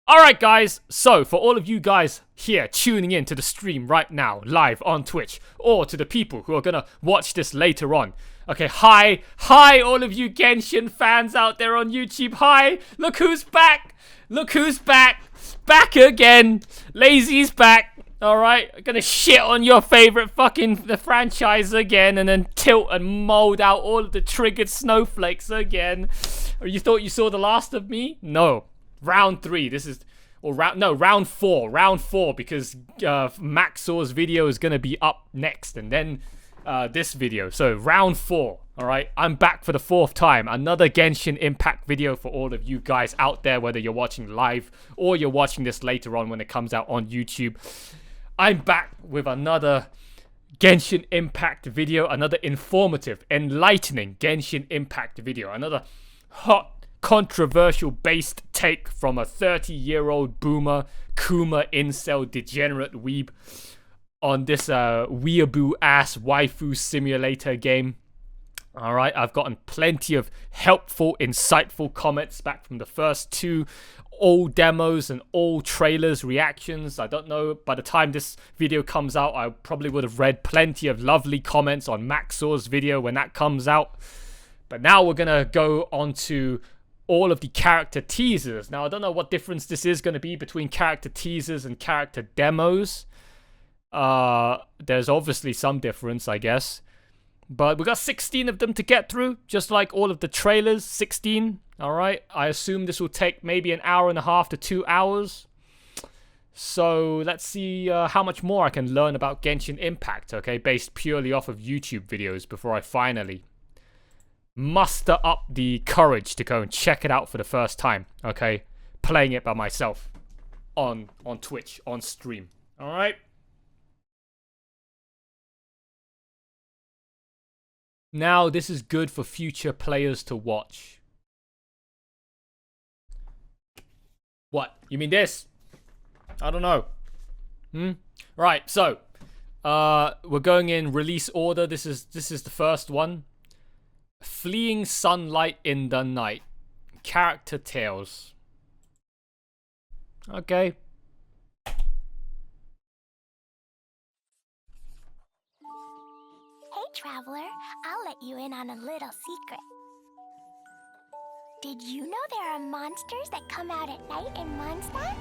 Alright guys, so for all of you guys here tuning in to the stream right now, live on Twitch, or to the people who are gonna watch this later on. Okay, hi all of you Genshin fans out there on YouTube, hi! Look who's back! Look who's back! Back again! Lazy's back! Alright, I'm gonna shit on your favorite the franchise again and then tilt and mold out all of the triggered snowflakes again. Or you thought you saw the last of me? No. Round 3, this is, or round 4, because Maxor's video is gonna be up next, and then this video. So round 4, all right. I'm back for the 4th time. Another Genshin Impact video for all of you guys out there, whether you're watching live or you're watching this later on when it comes out on YouTube. I'm back with another Genshin Impact video, another informative, enlightening Genshin Impact video, another hot, controversial based take from a 30-year-old boomer Kuma incel degenerate weeb on this weeaboo ass waifu simulator game. Alright, I've gotten plenty of helpful, insightful comments back from the first 2 all demos and all trailers reactions. I don't know, by the time this video comes out, I probably would have read plenty of lovely comments on Maxor's video when that comes out. But now we're gonna go on to all of the character teasers. Now, I don't know what difference this is going to be between character teasers and character demos. There's obviously some difference, I guess. But we got 16 of them to get through, just like all of the trailers, 16. Alright, I assume this will take maybe an hour and a half to 2 hours. So let's see how much more I can learn about Genshin Impact, okay, based purely off of YouTube videos before I finally muster up the courage to go and check it out for the first time, okay? Playing it by myself on Twitch, on stream, alright? Now, this is good for future players to watch. What? You mean this? I don't know. Right, so we're going in release order. This is the first one. Fleeing sunlight in the night. Character tales. Okay. Hey, traveler. I'll let you in on a little secret. Did you know there are monsters that come out at night in Mondstadt?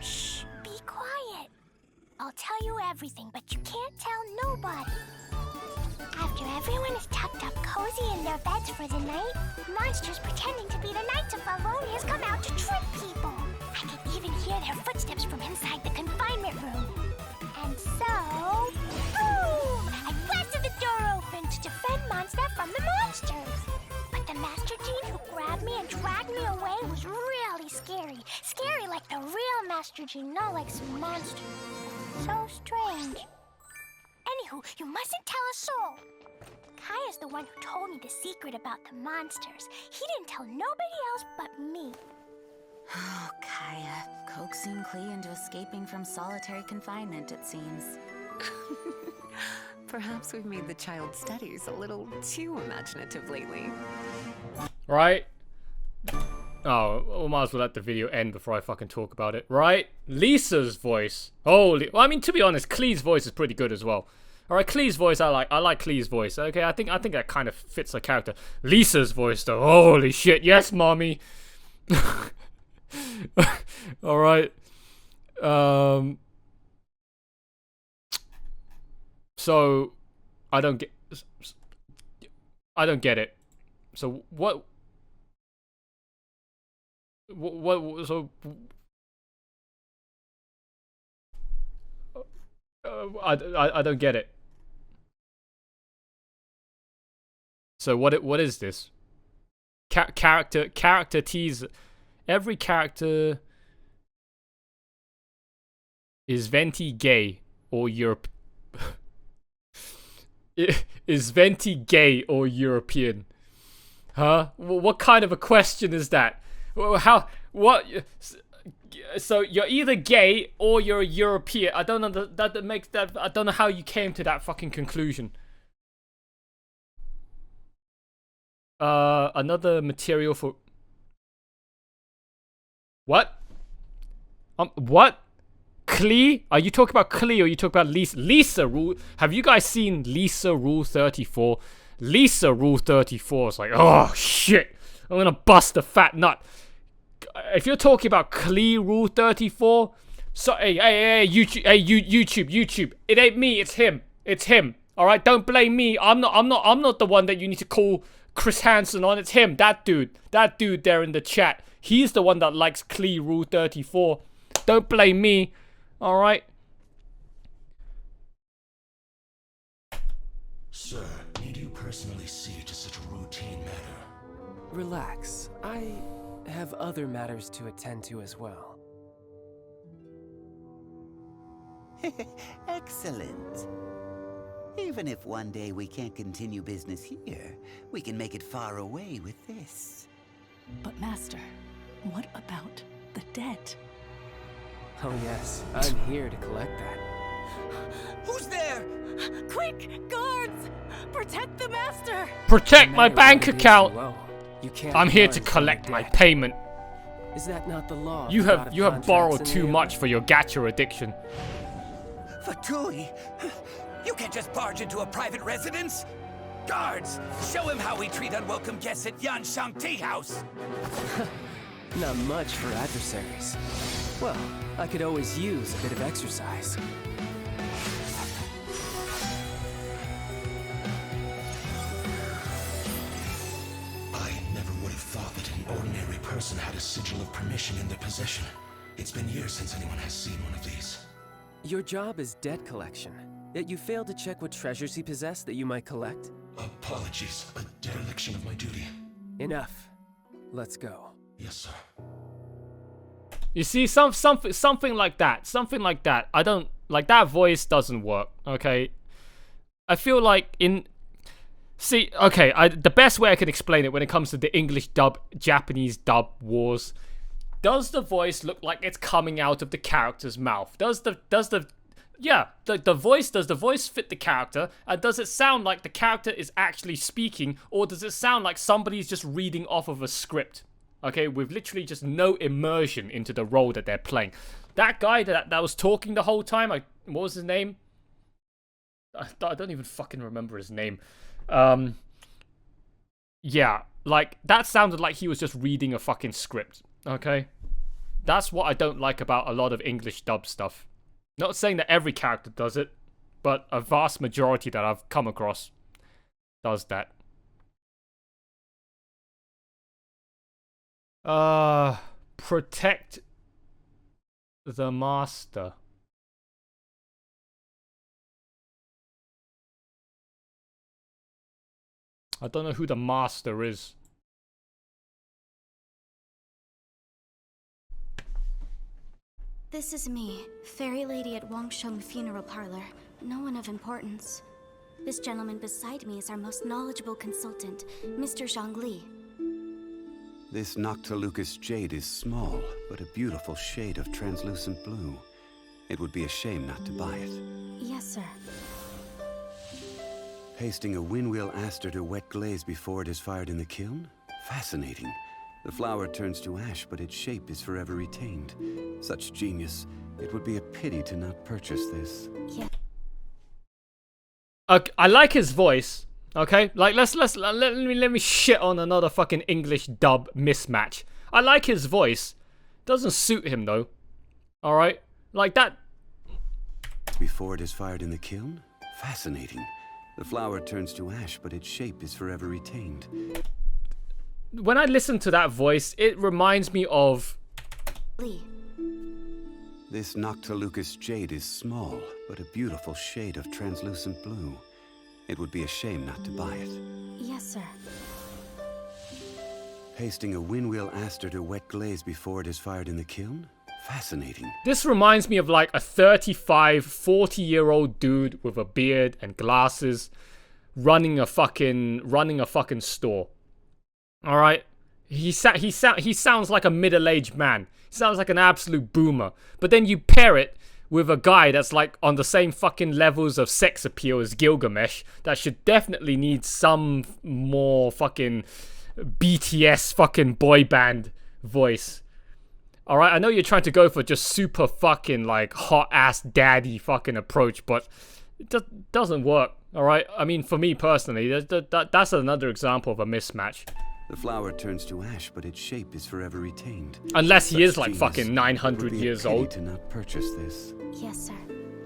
Shh, be quiet. I'll tell you everything, but you can't tell nobody. After everyone is tucked up cozy in their beds for the night, monsters pretending to be the Knights of Favonius come out to trick people. I can even hear their footsteps from inside the confinement room. And so, boom! I blasted the door open to defend Mondstadt from the monsters. But the Master Gene who grabbed me and dragged me away was really scary. Scary like the real Master Gene, not like some monster. So strange. Anywho, you mustn't tell a soul. Kaya's the one who told me the secret about the monsters. He didn't tell nobody else but me. Oh, Kaya, coaxing Klee into escaping from solitary confinement, it seems. Perhaps we've made the child's studies a little too imaginative lately. Right? Oh, we might as well let the video end before I fucking talk about it. Right? Lisa's voice. Holy... Well, I mean, to be honest, Klee's voice is pretty good as well. Alright, Klee's voice, I like Klee's voice. Okay, I think that kind of fits her character. Lisa's voice, though. Holy shit. Yes, mommy. Alright. So, I don't get it. So, what so... I don't get it. So what is this? Character tease. Every character is Venti gay or Europe. Is Venti gay or European? Huh? What kind of a question is that? How? What? So you're either gay or you're a European. I don't know that makes that. I don't know how you came to that fucking conclusion. Another material for What? What? Klee? Are you talking about Klee or are you talking about Lisa? Lisa Rule? Have you guys seen Lisa Rule 34? Lisa Rule 34 is like, oh shit, I'm gonna bust a fat nut. If you're talking about Klee Rule 34, so hey, YouTube, it ain't me, it's him. It's him. All right, don't blame me. I'm not the one that you need to call Chris Hansen on. It's him, that dude there in the chat. He's the one that likes Klee Rule 34. Don't blame me. All right. Sir, need you personally see to such a routine matter? Relax. I have other matters to attend to as well. Excellent. Even if one day we can't continue business here, we can make it far away with this. But Master, what about the debt? Oh yes, I'm here to collect that. Who's there? Quick, guards! Protect the Master! Protect No my matter bank what it is account. you owe, you can't I'm here to run from collect your my debt. payment. Is that not the law? of You the God have of borrowed contracts in too the much area? for your gacha addiction. Fatui? You can't just barge into a private residence? Guards, show him how we treat unwelcome guests at Yanshang Tea House. Not much for adversaries. Well, I could always use a bit of exercise. I never would have thought that an ordinary person had a sigil of permission in their possession. It's been years since anyone has seen one of these. Your job is debt collection, yet you failed to check what treasures he possessed that you might collect? Apologies, a dereliction of my duty. Enough. Let's go. Yes, sir. You see, something like that. Something like that. I don't like that voice doesn't work. Okay, I feel like the best way I can explain it when it comes to the English dub, Japanese dub wars. Does the voice look like it's coming out of the character's mouth? Does the voice fit the character? And does it sound like the character is actually speaking, or does it sound like somebody's just reading off of a script? Okay, with literally just no immersion into the role that they're playing. That guy that was talking the whole time, what was his name? I don't even fucking remember his name. Yeah, like, that sounded like he was just reading a fucking script, okay? That's what I don't like about a lot of English dub stuff. Not saying that every character does it, but a vast majority that I've come across does that. Protect the Master. I don't know who the Master is. This is me, fairy lady at Wangsheng Funeral Parlor. No one of importance. This gentleman beside me is our most knowledgeable consultant, Mr. Zhongli. This Noctilucous jade is small, but a beautiful shade of translucent blue. It would be a shame not to buy it. Yes, sir. Pasting a windwheel aster to wet glaze before it is fired in the kiln? Fascinating. The flower turns to ash, but its shape is forever retained. Such genius. It would be a pity to not purchase this. Yeah. I like his voice. Okay, like let me shit on another fucking English dub mismatch. I like his voice. Doesn't suit him though. All right, like that. Before it is fired in the kiln? Fascinating. The flower turns to ash, but its shape is forever retained. When I listen to that voice, it reminds me of Lee. This Noctilucous jade is small, but a beautiful shade of translucent blue. It would be a shame not to buy it. Yes, sir. Pasting a windwheel aster to wet glaze before it is fired in the kiln? Fascinating. This reminds me of like a 35, 40-year-old dude with a beard and glasses running a fucking store. All right? He sounds like a middle-aged man. He sounds like an absolute boomer. But then you pair it with a guy that's like on the same fucking levels of sex appeal as Gilgamesh that should definitely need some more fucking BTS fucking boy band voice. Alright, I know you're trying to go for just super fucking, like, hot-ass daddy fucking approach, but it doesn't work, alright? I mean, for me personally, that's another example of a mismatch. The flower turns to ash, but its shape is forever retained. Unless he Such is, like, genius, fucking 900 it would be a years pity old. to not purchase this. Yes, sir.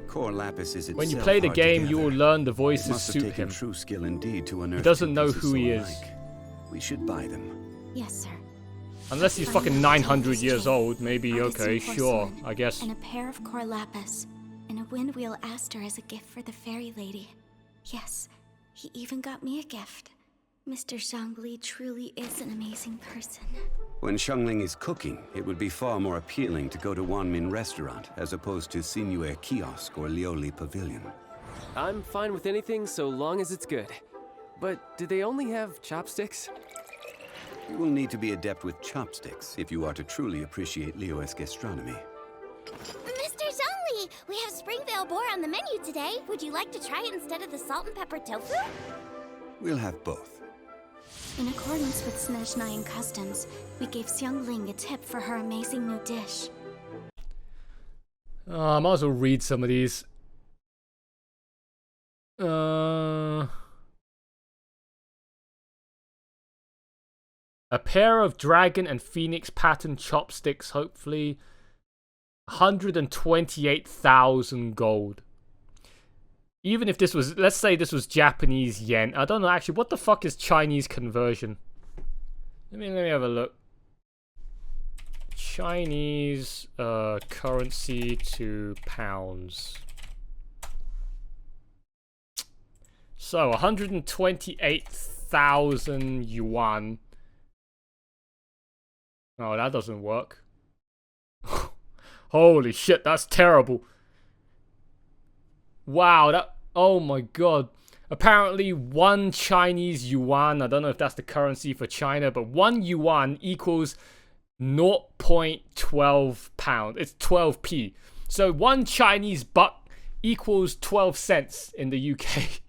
Core lapis is When you itself play the hard to game, you gather. will learn the It voices must have suit taken him. true skill indeed to unearth doesn't two know pieces who he so is. alike. We should buy them. Yes, sir. Unless he's Find fucking out 900 this years chain, old, maybe, artisan okay, sure, porcelain, I guess. And a pair of core lapis, and a windwheel aster as a gift for the fairy lady. Yes, he even got me a gift. Mr. Zhongli truly is an amazing person. When Xiangling is cooking, it would be far more appealing to go to Wanmin Restaurant as opposed to Sinuer Kiosk or Lioli Pavilion. I'm fine with anything so long as it's good. But do they only have chopsticks? You will need to be adept with chopsticks if you are to truly appreciate Liyue's gastronomy. Mr. Zhongli, we have Springvale boar on the menu today. Would you like to try it instead of the salt and pepper tofu? We'll have both. In accordance with Snezhnayan customs, we gave Xiangling a tip for her amazing new dish. I might as well read some of these. A pair of dragon and phoenix pattern chopsticks, hopefully. 128,000 gold. Even if this was, let's say this was Japanese yen. I don't know actually, what the fuck is Chinese conversion? Let me have a look. Chinese currency to pounds. So 128,000 yuan. Oh, that doesn't work. Holy shit, that's terrible. Wow, that... Oh my god. Apparently, 1 Chinese yuan, I don't know if that's the currency for China, but 1 yuan equals 0.12 pound. It's 12p. So 1 Chinese buck equals 12 cents in the UK.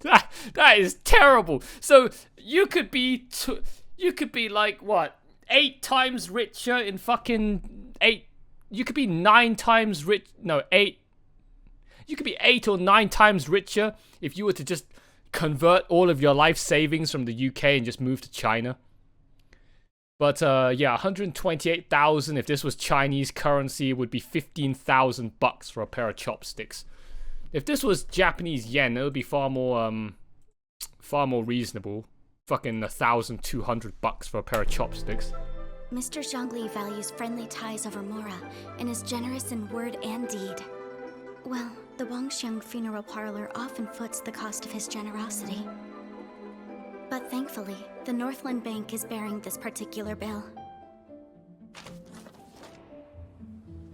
that is terrible. So you could be like, what? 8 times richer in fucking 8. You could be 9 times rich. No, 8. You could be 8 or 9 times richer if you were to just convert all of your life savings from the UK and just move to China. But yeah, 128,000. If this was Chinese currency, it would be 15,000 bucks for a pair of chopsticks. If this was Japanese yen, it would be far more reasonable. Fucking 1,200 bucks for a pair of chopsticks. Mr. Zhongli values friendly ties over Mora and is generous in word and deed. Well, the Wangxiang Funeral Parlor often foots the cost of his generosity. But thankfully, the Northland Bank is bearing this particular bill.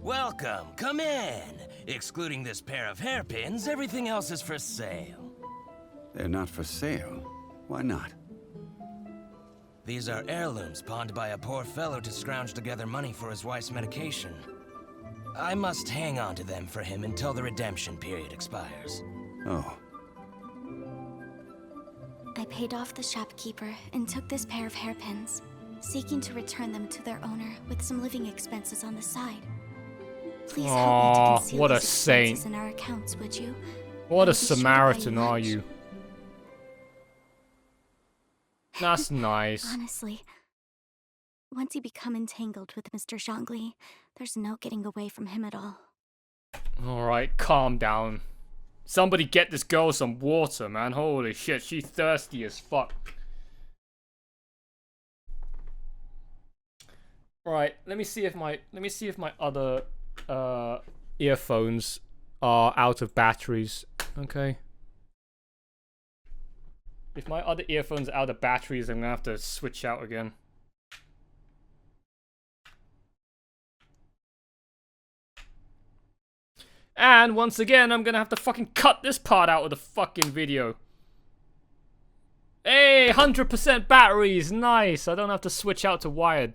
Welcome, come in. Excluding this pair of hairpins, everything else is for sale. They're not for sale. Why not? These are heirlooms pawned by a poor fellow to scrounge together money for his wife's medication. I must hang on to them for him until the redemption period expires. Oh. I paid off the shopkeeper and took this pair of hairpins, seeking to return them to their owner with some living expenses on the side. Please help me to conceal what a these expenses saint. in our accounts, would you? What a I'll be sure to buy Samaritan are lunch. you? That's nice. Honestly, once you become entangled with Mr. Zhongli, there's no getting away from him at all. Alright, calm down. Somebody get this girl some water, man. Holy shit, she's thirsty as fuck. Right, let me see if my other earphones are out of batteries. Okay. If my other earphones are out of batteries, I'm gonna have to switch out again. And once again, I'm gonna have to fucking cut this part out of the fucking video. Hey, 100% batteries, nice. I don't have to switch out to wired.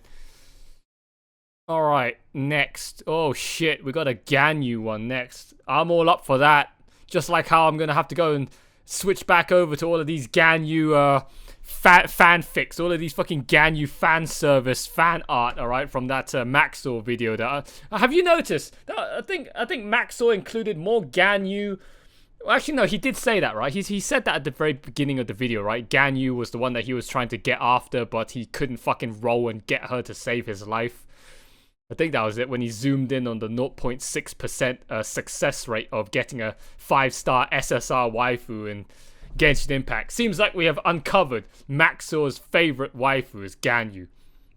Alright, next. Oh shit, we got a Ganyu one next. I'm all up for that. Just like how I'm gonna have to go and switch back over to all of these Ganyu fanfics, all of these fucking Ganyu fan service fan art, all right, from that Maxor video. That have you noticed? I think Maxor included more Ganyu. Well, actually, no, he did say that, right? He said that at the very beginning of the video, right? Ganyu was the one that he was trying to get after, but he couldn't fucking roll and get her to save his life. I think that was it, when he zoomed in on the 0.6% success rate of getting a 5-star SSR waifu in Genshin Impact. Seems like we have uncovered Maxor's favorite waifu is Ganyu,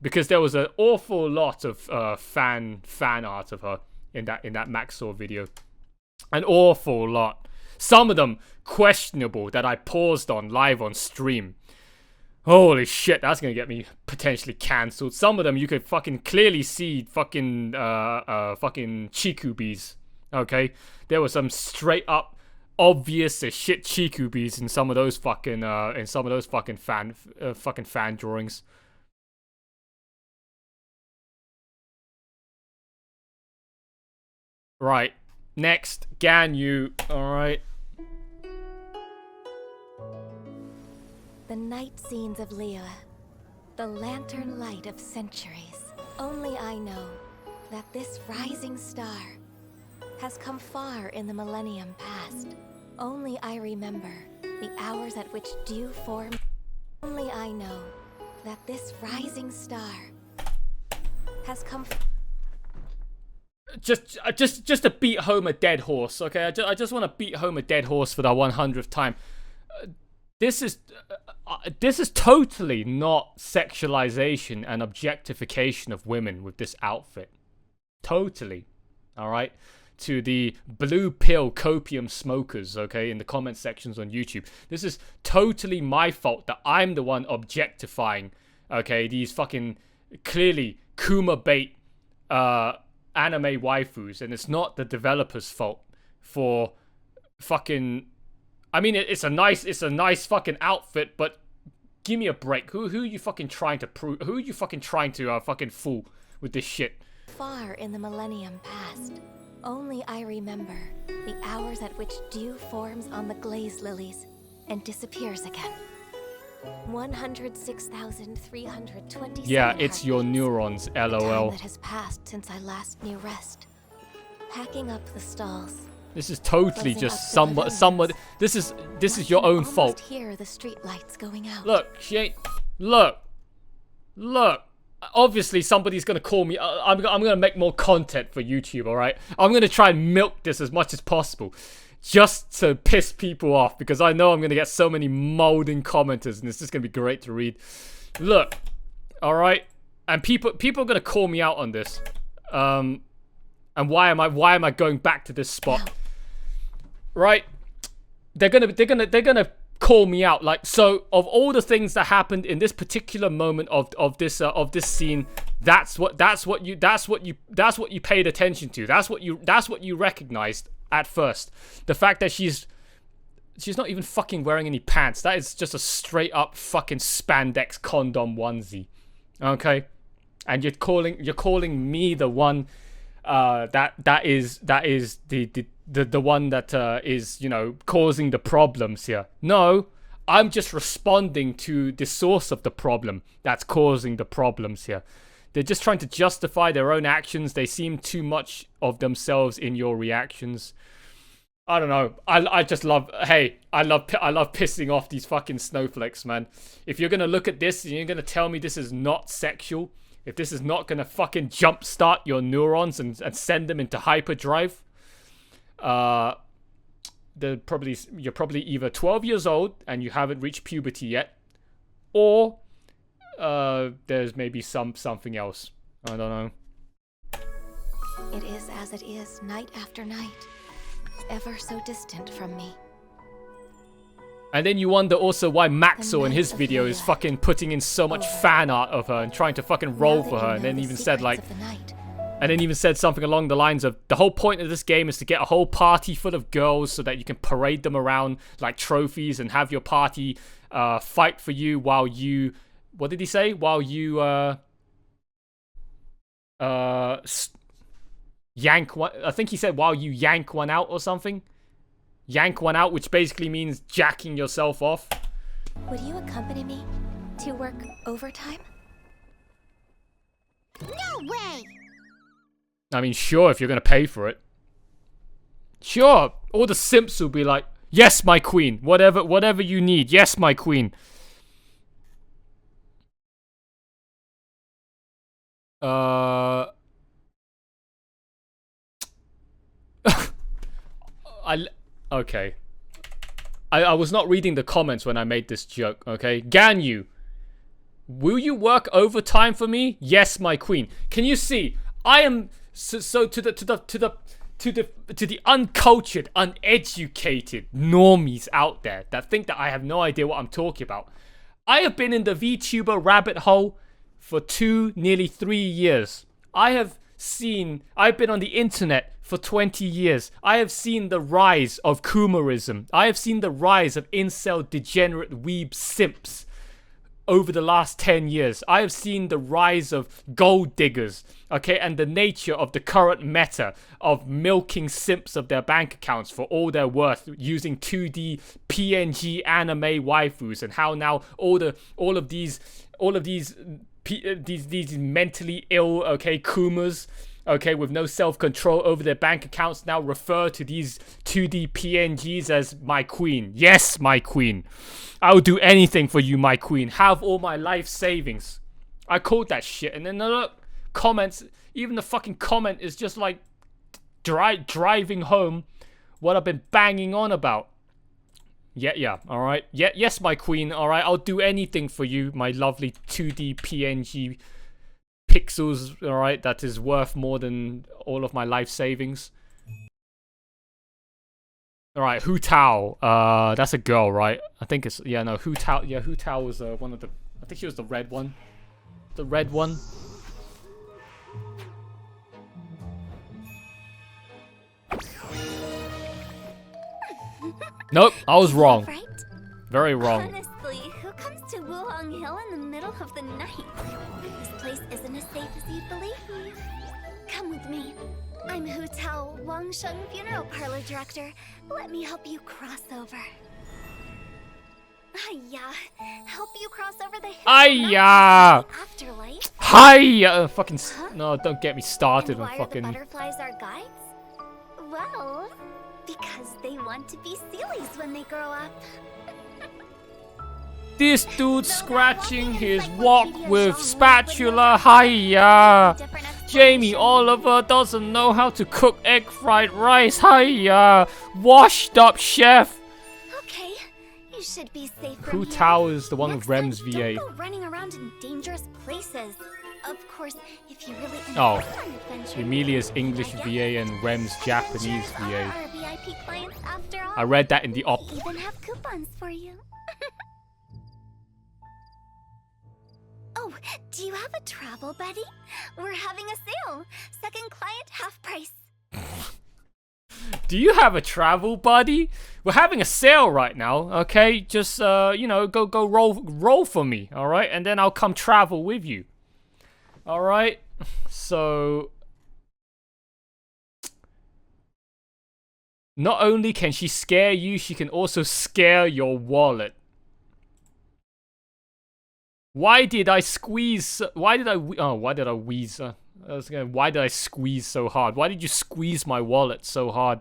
because there was an awful lot of fan art of her in that Maxor video. An awful lot. Some of them questionable that I paused on live on stream. Holy shit, that's gonna get me potentially cancelled. Some of them you could fucking clearly see fucking chikubis. Okay, there was some straight up obvious as shit chikubis in some of those fucking fan drawings. Right, next Ganyu. All right. The night scenes of Liyue, the lantern light of centuries. Only I know that this rising star has come far in the millennium past. Only I remember the hours at which dew formed. Only I know that this rising star has come. Just to beat home a dead horse, okay? I just want to beat home a dead horse for the 100th time. This is totally not sexualization and objectification of women with this outfit. Totally. All right? To the blue pill copium smokers, okay, in the comment sections on YouTube. This is totally my fault that I'm the one objectifying, okay, these fucking clearly Kuma bait anime waifus, and it's not the developer's fault for fucking. I mean, it's a nice fucking outfit, but give me a break. Who are you fucking trying to prove? Who are you fucking trying to fucking fool with this shit? Far in the millennium past, only I remember the hours at which dew forms on the glazed lilies and disappears again. 106,327. Yeah, it's your neurons, LOL. The LOL. time that has passed since I last knew rest. Packing up the stalls. This is totally just somewhat. This is your own fault. Hear the street lights going out. Look, she ain't. Look. Obviously, somebody's gonna call me. I'm gonna make more content for YouTube. All right. I'm gonna try and milk this as much as possible, just to piss people off, because I know I'm gonna get so many molding commenters, and it's just gonna be great to read. Look. All right. And people are gonna call me out on this. And why am I going back to this spot? Right, they're gonna call me out. Like, so of all the things that happened in this particular moment of this scene, that's what you paid attention to. That's what you recognized at first. The fact that she's not even fucking wearing any pants. That is just a straight up fucking spandex condom onesie. Okay, and you're calling me the one that is the one that is, you know, causing the problems here. No, I'm just responding to the source of the problem that's causing the problems here. They're just trying to justify their own actions. They seem too much of themselves in your reactions. I don't know. I just love. Hey, I love pissing off these fucking snowflakes, man. If you're gonna look at this and you're gonna tell me this is not sexual, if this is not gonna fucking jumpstart your neurons and send them into hyperdrive, you're probably either 12 years old and you haven't reached puberty yet, or there's maybe something else. I don't know. It is as it is night after night, ever so distant from me. And then you wonder also why Maxo in his video is fucking putting in so much fan art of her and trying to fucking roll for her, and then even said like, and then even said something along the lines of, the whole point of this game is to get a whole party full of girls so that you can parade them around like trophies and have your party fight for you while you, what did he say? While you yank one, I think he said while you yank one out or something. Yank one out, which basically means jacking yourself off. Would you accompany me to work overtime? No way! I mean, sure, if you're gonna pay for it. Sure, all the simps will be like, yes, my queen. Whatever you need. Yes, my queen. Okay. I was not reading the comments when I made this joke, okay? Ganyu, will you work overtime for me? Yes, my queen. Can you see? I am so to the uncultured, uneducated normies out there that think that I have no idea what I'm talking about. I have been in the VTuber rabbit hole for nearly 3 years. I've been on the internet for 20 years. I have seen the rise of Kumarism. I have seen the rise of incel degenerate weeb simps over the last 10 years. I have seen the rise of gold diggers, okay, and the nature of the current meta of milking simps of their bank accounts for all their worth using 2D PNG anime waifus, and how now all of these mentally ill, okay, Kumas, okay, with no self-control over their bank accounts now refer to these 2D PNGs as my queen. Yes, my queen. I will do anything for you, my queen. Have all my life savings. I called that shit. And then look, comments, even the fucking comment is just like driving home what I've been banging on about. Yeah, alright. Yes, my queen, alright. I'll do anything for you, my lovely 2D PNG pixels, alright, that is worth more than all of my life savings. Alright, Hu Tao. That's a girl, right? I think it's, yeah, no, Hu Tao. Yeah, Hu Tao was one of the, I think she was the red one. The red one. Nope, I was wrong. Right? Very wrong. Honestly, who comes to Wuhong Hill in the middle of the night? This place isn't as safe as you'd believe. Come with me. I'm Hu Tao, Wangsheng Funeral Parlor Director. Let me help you cross over. Hiya. Help you cross over the hill. Hiya. Afterlife. Hiya. Fucking. No, don't get me started on Why fucking. are the butterflies our guides? Well, because they want to be Sealies when they grow up. This dude scratching his wok with spatula. Hiya. Jamie Oliver doesn't know how to cook egg fried rice. Hiya. Washed up chef. Okay, you should be safe from Hu here. Tao is the one with Next Rem's time, VA. Don't go running around in dangerous places. Of course, if you really Oh, insist on adventure, Emilia's English I guess VA and Rem's Japanese adventures are VA. our VIP clients after all. I read that in the op. We even have coupons for you. Oh, do you have a travel buddy? We're having a sale. Second client, half price. Do you have a travel buddy? We're having a sale right now, okay? Just you know, go roll for me, all right? And then I'll come travel with you. All right? So not only can she scare you, she can also scare your wallet. Why did I squeeze? Why did I wheeze? Why did I squeeze so hard? Why did you squeeze my wallet so hard?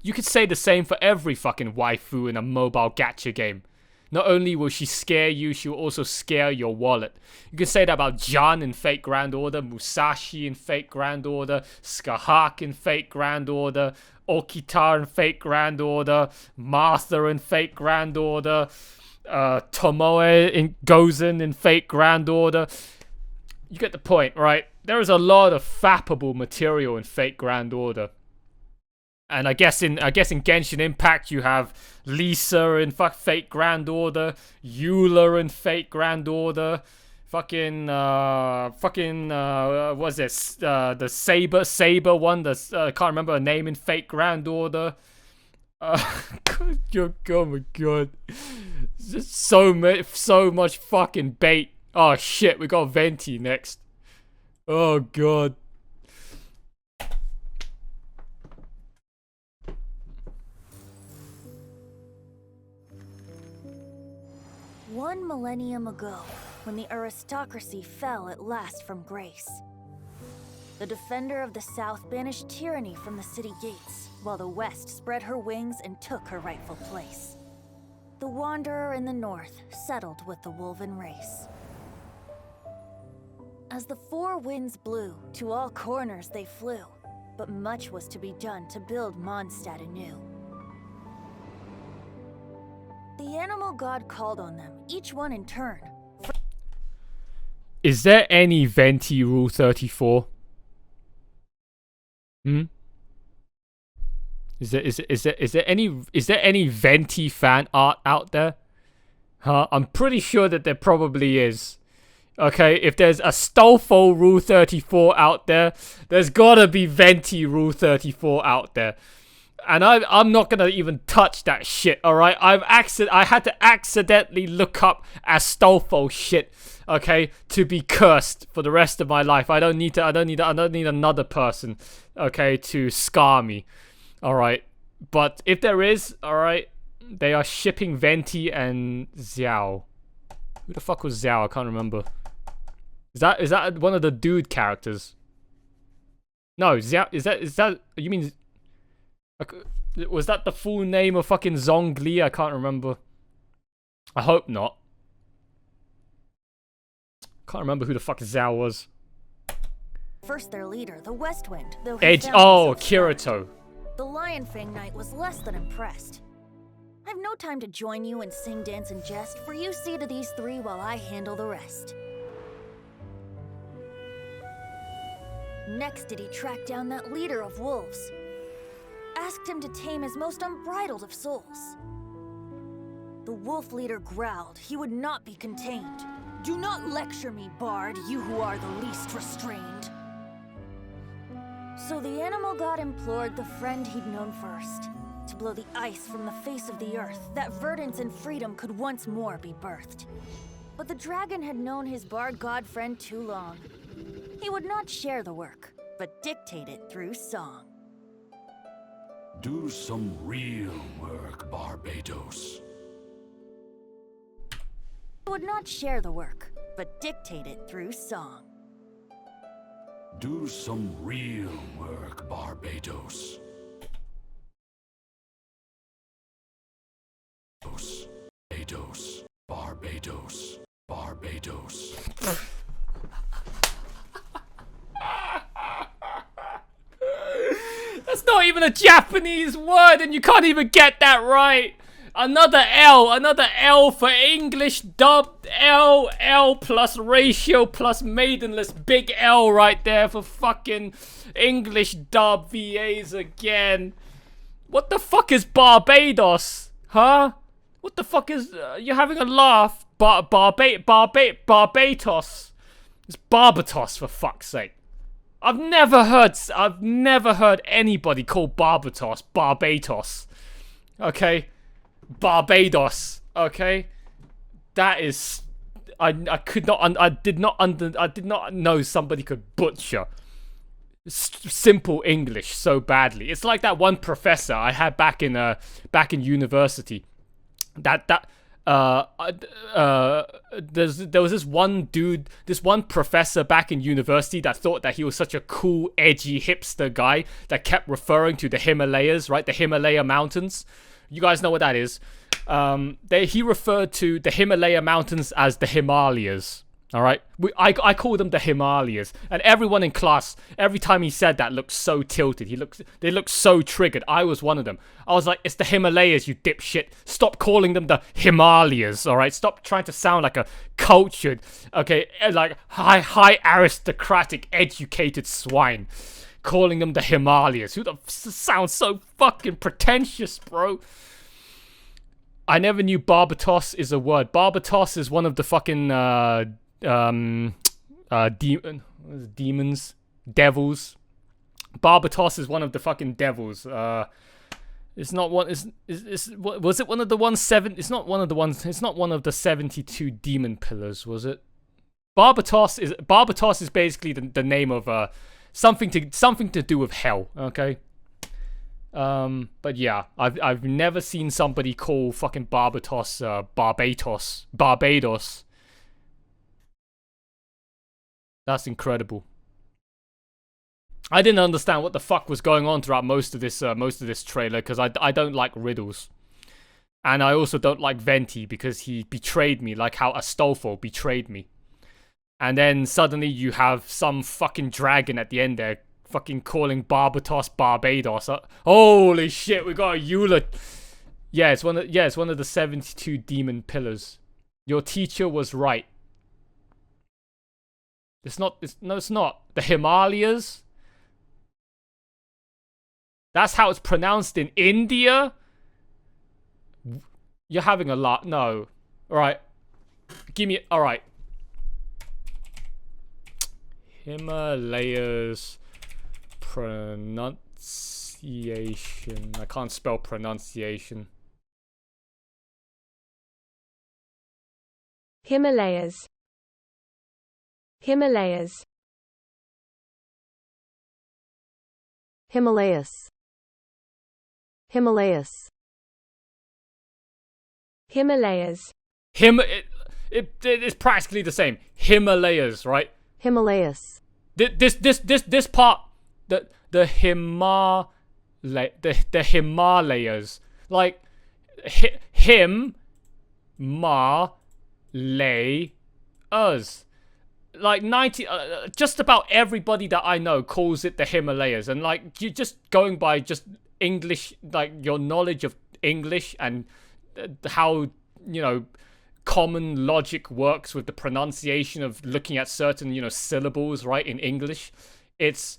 You could say the same for every fucking waifu in a mobile gacha game. Not only will she scare you, she will also scare your wallet. You could say that about Jan in Fate Grand Order, Musashi in Fate Grand Order, Skahak in Fate Grand Order, Okitar in Fate Grand Order, Martha in Fate Grand Order, Tomoe in Gozen in Fate Grand Order. You get the point, right? There is a lot of fappable material in Fate Grand Order. And I guess in Genshin Impact you have Lisa in Fate Grand Order, Eula in Fate Grand Order, what's this? The Saber one. I can't remember her name in Fate Grand Order. Oh my god, just so much fucking bait. Oh shit, we got Venti next. Oh god. 1 millennium ago, when the aristocracy fell at last from grace. The defender of the South banished tyranny from the city gates, while the West spread her wings and took her rightful place. The wanderer in the North settled with the Wolven race. As the 4 winds blew, to all corners they flew, but much was to be done to build Mondstadt anew. The animal god called on them, each one in turn. Is there any Venti Rule 34? Is there any Venti fan art out there? Huh? I'm pretty sure that there probably is. Okay, if there's a Stolfo Rule 34 out there, there's gotta be Venti Rule 34 out there. And I'm not gonna even touch that shit, alright? I had to accidentally look up Astolfo shit, okay, to be cursed for the rest of my life. I don't need another person, okay, to scar me. Alright. But if there is, alright, they are shipping Venti and Xiao. Who the fuck was Xiao? I can't remember. Is that one of the dude characters? No, Xiao, is that you mean, was that the full name of fucking Zhongli? I can't remember. I hope not. Can't remember who the fuck Xiao was. First their leader, the West Wind, though Kirito. The Lion Fang Knight was less than impressed. I've no time to join you and sing, dance, and jest, for you see to these 3 while I handle the rest. Next did he track down that leader of wolves. Asked him to tame his most unbridled of souls. The wolf leader growled he would not be contained. Do not lecture me, bard, you who are the least restrained. So the animal god implored the friend he'd known first to blow the ice from the face of the earth, that verdance and freedom could once more be birthed. But the dragon had known his bard god friend too long. He would not share the work, but dictate it through song. Do some real work, Barbados. He would not share the work, but dictate it through song. Do some real work, Barbados. Barbados, Barbados, Barbados. That's not even a Japanese word and you can't even get that right. Another L for English dubbed L plus ratio plus maidenless big L right there for fucking English dub VAs again. What the fuck is Barbados? Huh? What the fuck is... you're having a laugh. Barbados. It's Barbatos for fuck's sake. I've never heard anybody call Barbados Barbados. Okay? Barbados. Okay? That is... I did not know somebody could butcher simple English so badly. It's like that one professor I had back in university. There was this one dude, this one professor back in university that thought that he was such a cool, edgy hipster guy that kept referring to the Himalayas, right? The Himalaya mountains. You guys know what that is. He referred to the Himalaya mountains as the Himalayas. All right, I call them the Himalayas, and everyone in class, every time he said that, looked so tilted. They looked so triggered. I was one of them. I was like, it's the Himalayas, you dipshit. Stop calling them the Himalayas. All right, stop trying to sound like a cultured, okay, like high aristocratic, educated swine. Calling them the Himalayas. Who the sounds so fucking pretentious, bro. I never knew Barbatos is a word. Barbatos is one of the fucking demons, devils. Barbatos is one of the fucking devils. It's not one. Was it one of the 17? It's not one of the ones. It's not one of the 72 demon pillars, was it? Barbatos is basically the name of something to do with hell. Okay. But yeah, I've never seen somebody call fucking Barbados Barbados. That's incredible. I didn't understand what the fuck was going on throughout most of this trailer, because I don't like riddles. And I also don't like Venti because he betrayed me, like how Astolfo betrayed me. And then suddenly you have some fucking dragon at the end there fucking calling Barbados Barbados. Holy shit, we got a Eula. Yeah, it's one of the 72 demon pillars. Your teacher was right. It's not. The Himalayas. That's how it's pronounced in India. You're having a lot. No. Alright. Give me. Alright. Himalayas pronunciation. I can't spell pronunciation. Himalayas. Himalayas. Himalayas. Himalayas. Himalayas. It's practically the same. Himalayas, right? Himalayas. This part, the Himalayas, like lay us. Like 90, just about everybody that I know calls it the Himalayas, and like you just going by just English, like your knowledge of English and how, you know, common logic works with the pronunciation of looking at certain, you know, syllables, right, in English. It's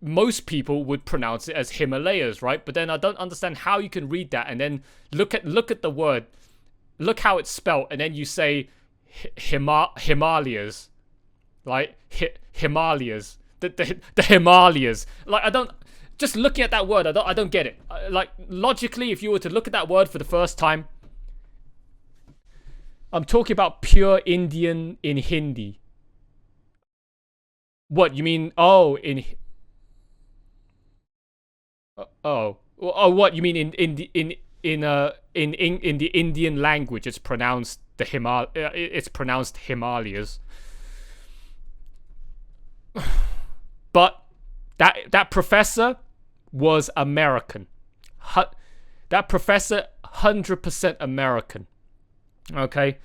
most people would pronounce it as Himalayas, right? But then I don't understand how you can read that and then look at the word, look how it's spelled, and then you say Himalayas, like Himalayas, the Himalayas. Like I don't, just looking at that word, I don't get it. Like logically, if you were to look at that word for the first time, I'm talking about pure Indian in Hindi. What you mean? Oh, what you mean in the Indian language? It's pronounced it's pronounced Himalayas. But that professor was American. That professor 100% American. Okay,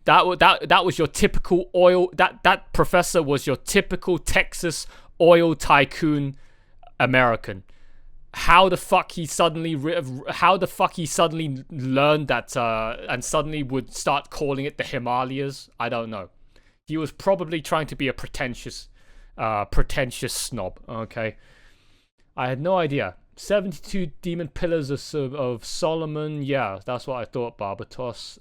that was your typical oil. That professor was your typical Texas oil tycoon American. How the fuck he suddenly learned that and suddenly would start calling it the Himalayas? I don't know. He was probably trying to be a pretentious snob. Okay, I had no idea. 72 demon pillars of Solomon. Yeah, that's what I thought, Barbatos.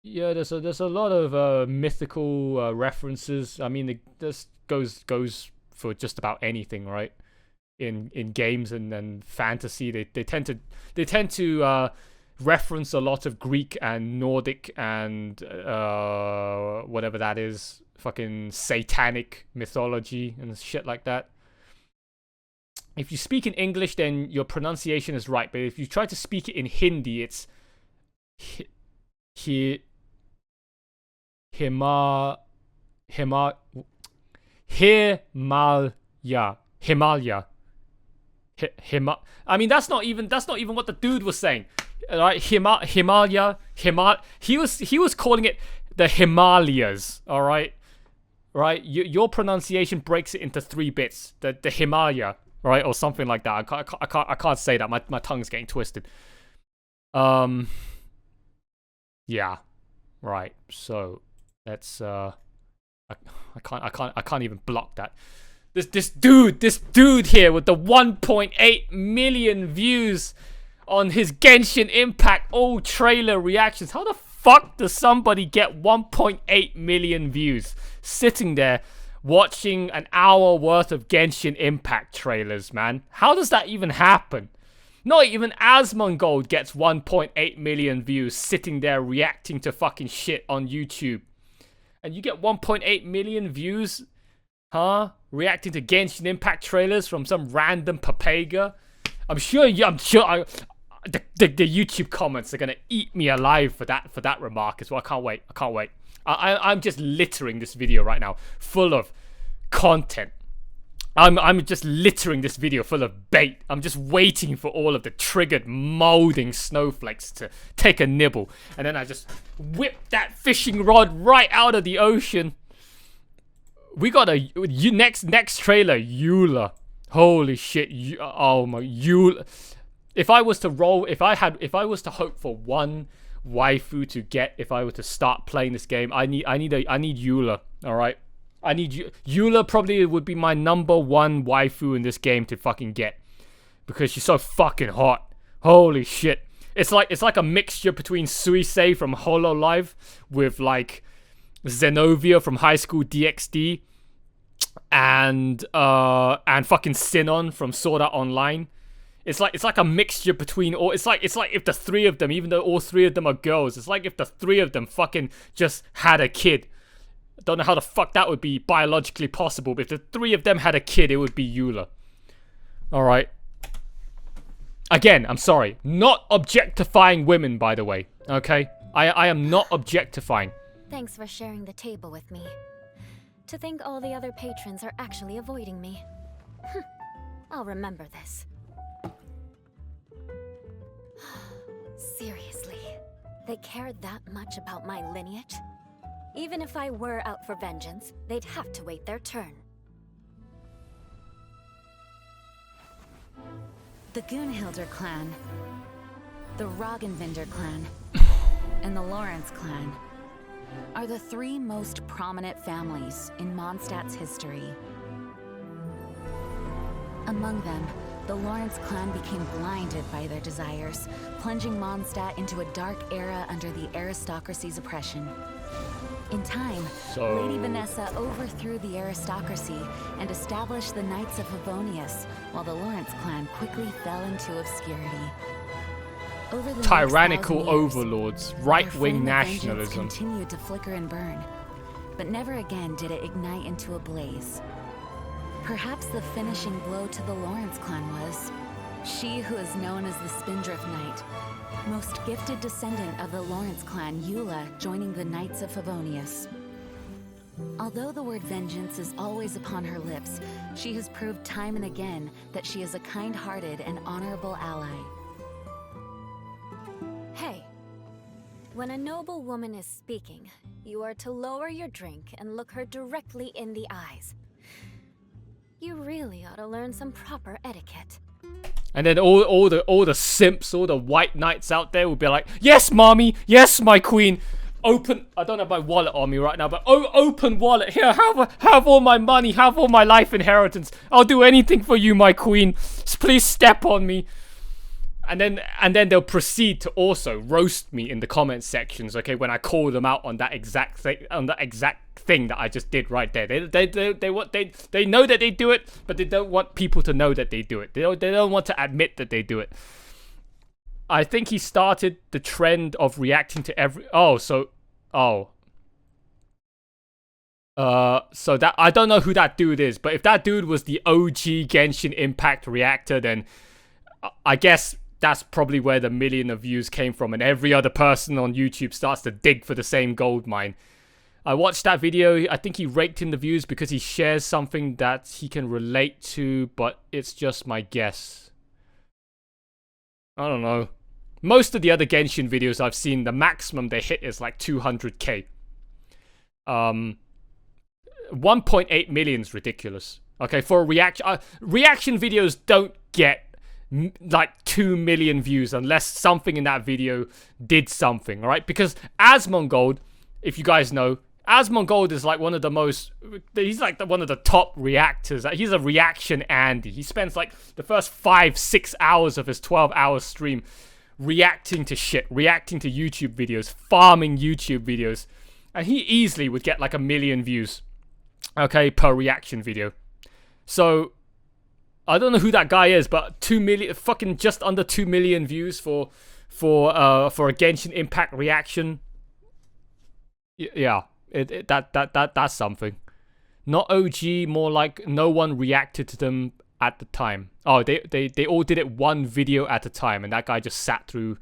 There's a lot of mythical references. I mean, this goes for just about anything, right? In games and fantasy, they tend to reference a lot of Greek and Nordic and whatever that is. Fucking satanic mythology and shit like that. If you speak in English, then your pronunciation is right, but if you try to speak it in Hindi, it's Himalaya. I mean, that's not even what the dude was saying. Right? Himalaya. He was calling it the Himalayas. All right. Right, your pronunciation breaks it into 3 bits. The Himalaya, right, or something like that. I can't say that. My tongue's getting twisted. Yeah, right. So let's I can't even block that. This dude here with the 1.8 million views on his Genshin Impact all trailer reactions. How the fuck does somebody get 1.8 million views sitting there watching an hour worth of Genshin Impact trailers, man? How does that even happen? Not even Asmongold gets 1.8 million views sitting there reacting to fucking shit on YouTube. And you get 1.8 million views Huh? Reacting to Genshin Impact trailers from some random papega? I'm sure the YouTube comments are gonna eat me alive for that remark as well. I can't wait. I'm just littering this video right now, full of content. I'm just littering this video full of bait. I'm just waiting for all of the triggered molding snowflakes to take a nibble, and then I just whip that fishing rod right out of the ocean. We got a next trailer, Eula. Holy shit! Oh my Eula. If I was to hope for one waifu to get, if I were to start playing this game, I need Eula. All right. I need Eula probably would be my #1 waifu in this game to fucking get, because she's so fucking hot. Holy shit! It's like a mixture between Suisei from Hololive with like Zenobia from High School DxD and fucking Sinon from Sword Art Online. It's like a mixture between all. It's like if the three of them, even though all three of them are girls, it's like if the three of them fucking just had a kid. Don't know how the fuck that would be biologically possible, but if the three of them had a kid, it would be Eula. Alright. Again, I'm sorry. Not objectifying women, by the way. Okay? I am not objectifying. Thanks for sharing the table with me. To think all the other patrons are actually avoiding me. I'll remember this. Seriously, they cared that much about my lineage? Even if I were out for vengeance, they'd have to wait their turn. The Gunhilder clan, the Roggenvinder clan, and the Lawrence clan are the three most prominent families in Mondstadt's history. Among them, the Lawrence clan became blinded by their desires, plunging Mondstadt into a dark era under the aristocracy's oppression. In time, Lady Vanessa overthrew the aristocracy and established the Knights of Favonius, while the Lawrence clan quickly fell into obscurity. Over the Tyrannical next 1,000 years, overlords, their right-wing flame of vengeance nationalism. continued to flicker and burn, but never again did it ignite into a blaze. Perhaps the finishing blow to the Lawrence clan was she who is known as the Spindrift Knight, most gifted descendant of the Lawrence clan, Eula, joining the Knights of Favonius. Although the word vengeance is always upon her lips, she has proved time and again that she is a kind-hearted and honorable ally. Hey, when a noble woman is speaking, you are to lower your drink and look her directly in the eyes. You really ought to learn some proper etiquette. And then all the simps, all the white knights out there will be like, yes, mommy, yes, my queen. Open, I don't have my wallet on me right now, but open wallet. Here, have all my money, have all my life inheritance. I'll do anything for you, my queen. Please step on me. And then they'll proceed to also roast me in the comment sections, okay, when I call them out on that exact thing that I just did right there. They know that they do it, but they don't want people to know that they do it. They don't want to admit that they do it. I think he started the trend of reacting to every so that I don't know who that dude is, but if that dude was the OG Genshin Impact reactor, then I guess that's probably where the million of views came from, and every other person on YouTube starts to dig for the same gold mine. I watched that video. I think he raked in the views because he shares something that he can relate to, but it's just my guess. I don't know. Most of the other Genshin videos I've seen, the maximum they hit is like 200k. 1.8 million is ridiculous. Okay, for a reaction videos don't get like 2 million views unless something in that video did something, all right? Because Asmongold, if you guys know, Asmongold is like one of the most, he's like one of the top reactors. He's a reaction Andy. He spends like the first 5-6 hours of his 12-hour stream reacting to shit, reacting to YouTube videos, farming YouTube videos, and he easily would get like 1 million views, okay, per reaction video. So I don't know who that guy is, but 2 million, fucking just under 2 million views for a Genshin Impact reaction. Yeah, that's something. Not OG, more like no one reacted to them at the time. Oh, they all did it one video at a time, and that guy just sat through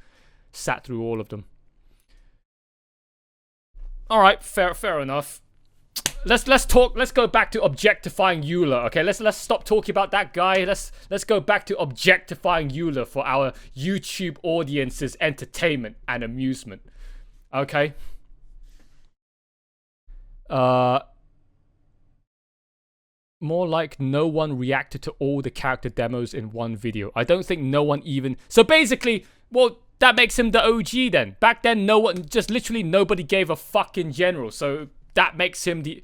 all of them. All right, fair enough. Let's go back to objectifying Eula. Okay, let's stop talking about that guy. Let's go back to objectifying Eula for our YouTube audience's entertainment and amusement. Okay. More like no one reacted to all the character demos in one video. I don't think no one even... So basically, well, that makes him the OG then. Back then, no one, just literally nobody gave a fuck in general. So that makes him the...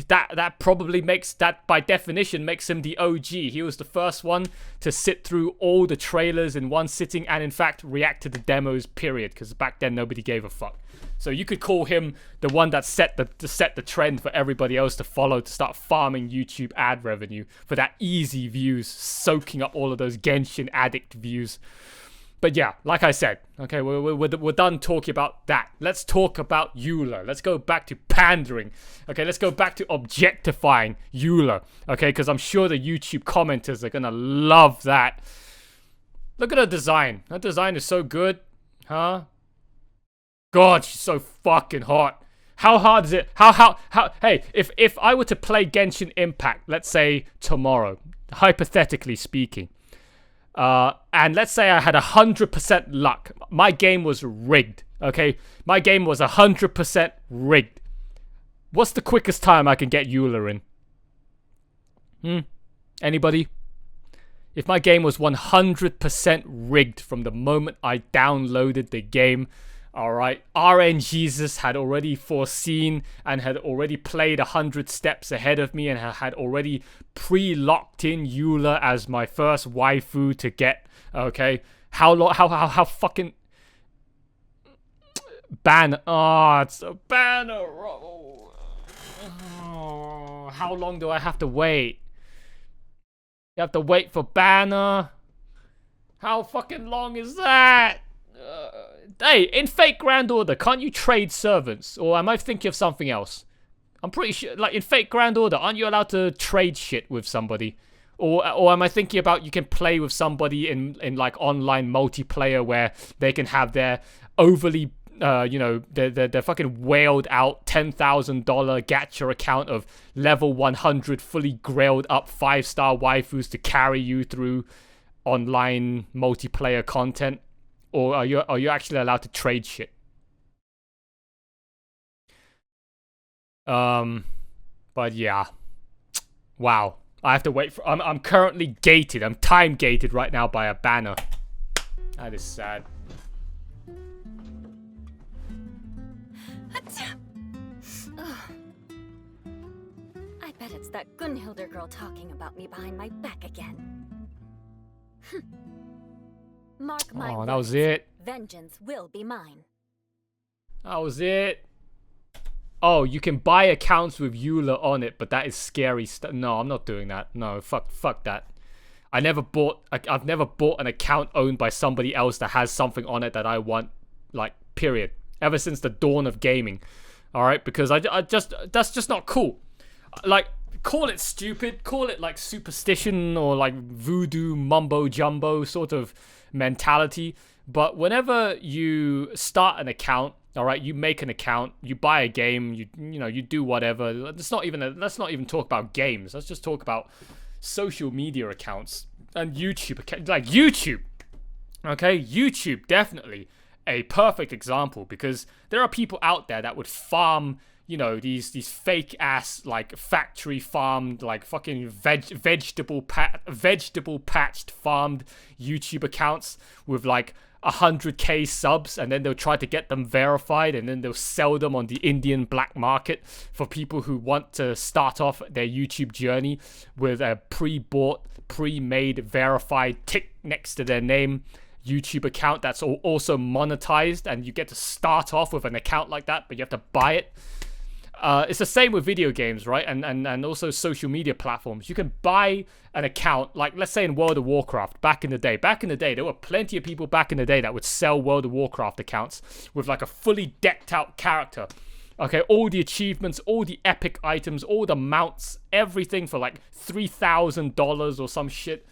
That probably makes, that by definition makes him the OG. He was the first one to sit through all the trailers in one sitting and in fact react to the demos, period. Because back then nobody gave a fuck. So you could call him the one that set the trend for everybody else to follow, to start farming YouTube ad revenue for that easy views, soaking up all of those Genshin addict views. But yeah, like I said, okay, we're done talking about that. Let's talk about Eula. Let's go back to pandering. Okay, let's go back to objectifying Eula. Okay, because I'm sure the YouTube commenters are gonna love that. Look at her design. Her design is so good, huh? God, she's so fucking hot. How hard is it? How? Hey, if I were to play Genshin Impact, let's say tomorrow, hypothetically speaking. And let's say I had 100% luck. My game was rigged, okay? My game was 100% rigged. What's the quickest time I can get Eula in? Anybody? If my game was 100% rigged from the moment I downloaded the game, alright, RNGesus had already foreseen and had already played 100 steps ahead of me and had already pre-locked in Eula as my first waifu to get, okay? How fucking... Banner. Oh, it's a banner. Oh, how long do I have to wait? You have to wait for banner? How fucking long is that? Hey, in Fate Grand Order, can't you trade servants? Or am I thinking of something else? I'm pretty sure, like in Fate Grand Order, aren't you allowed to trade shit with somebody? Or am I thinking about you can play with somebody in like online multiplayer where they can have their overly, you know, their fucking whaled out $10,000 gacha account of level 100 fully grailed up 5-star waifus to carry you through online multiplayer content? Or are you actually allowed to trade shit? But yeah. Wow. I have to wait for... I'm currently gated. I'm time gated right now by a banner. That is sad. I bet it's that Gunhilder girl talking about me behind my back again. Mark my words. That was it. Vengeance will be mine. That was it. Oh, you can buy accounts with Eula on it, but that is scary stuff. No, I'm not doing that. No, fuck that. I've never bought an account owned by somebody else that has something on it that I want. Like, period. Ever since the dawn of gaming. All right, because that's just not cool. Like, call it stupid, call it like superstition or like voodoo mumbo jumbo sort of mentality, but whenever you start an account, all right, you make an account, you buy a game, you know, you do whatever. Let's not even talk about games. Let's just talk about social media accounts and YouTube accounts, like YouTube. Okay, YouTube definitely a perfect example, because there are people out there that would farm, you know, these fake ass like factory farmed like fucking vegetable patched farmed YouTube accounts with like 100k subs, and then they'll try to get them verified, and then they'll sell them on the Indian black market for people who want to start off their YouTube journey with a pre-bought, pre-made verified tick next to their name YouTube account that's also monetized, and you get to start off with an account like that, but you have to buy it. It's the same with video games, right? And also social media platforms. You can buy an account, like let's say in World of Warcraft back in the day. Back in the day, there were plenty of people back in the day that would sell World of Warcraft accounts with like a fully decked out character. Okay, all the achievements, all the epic items, all the mounts, everything for like $3,000 or some shit.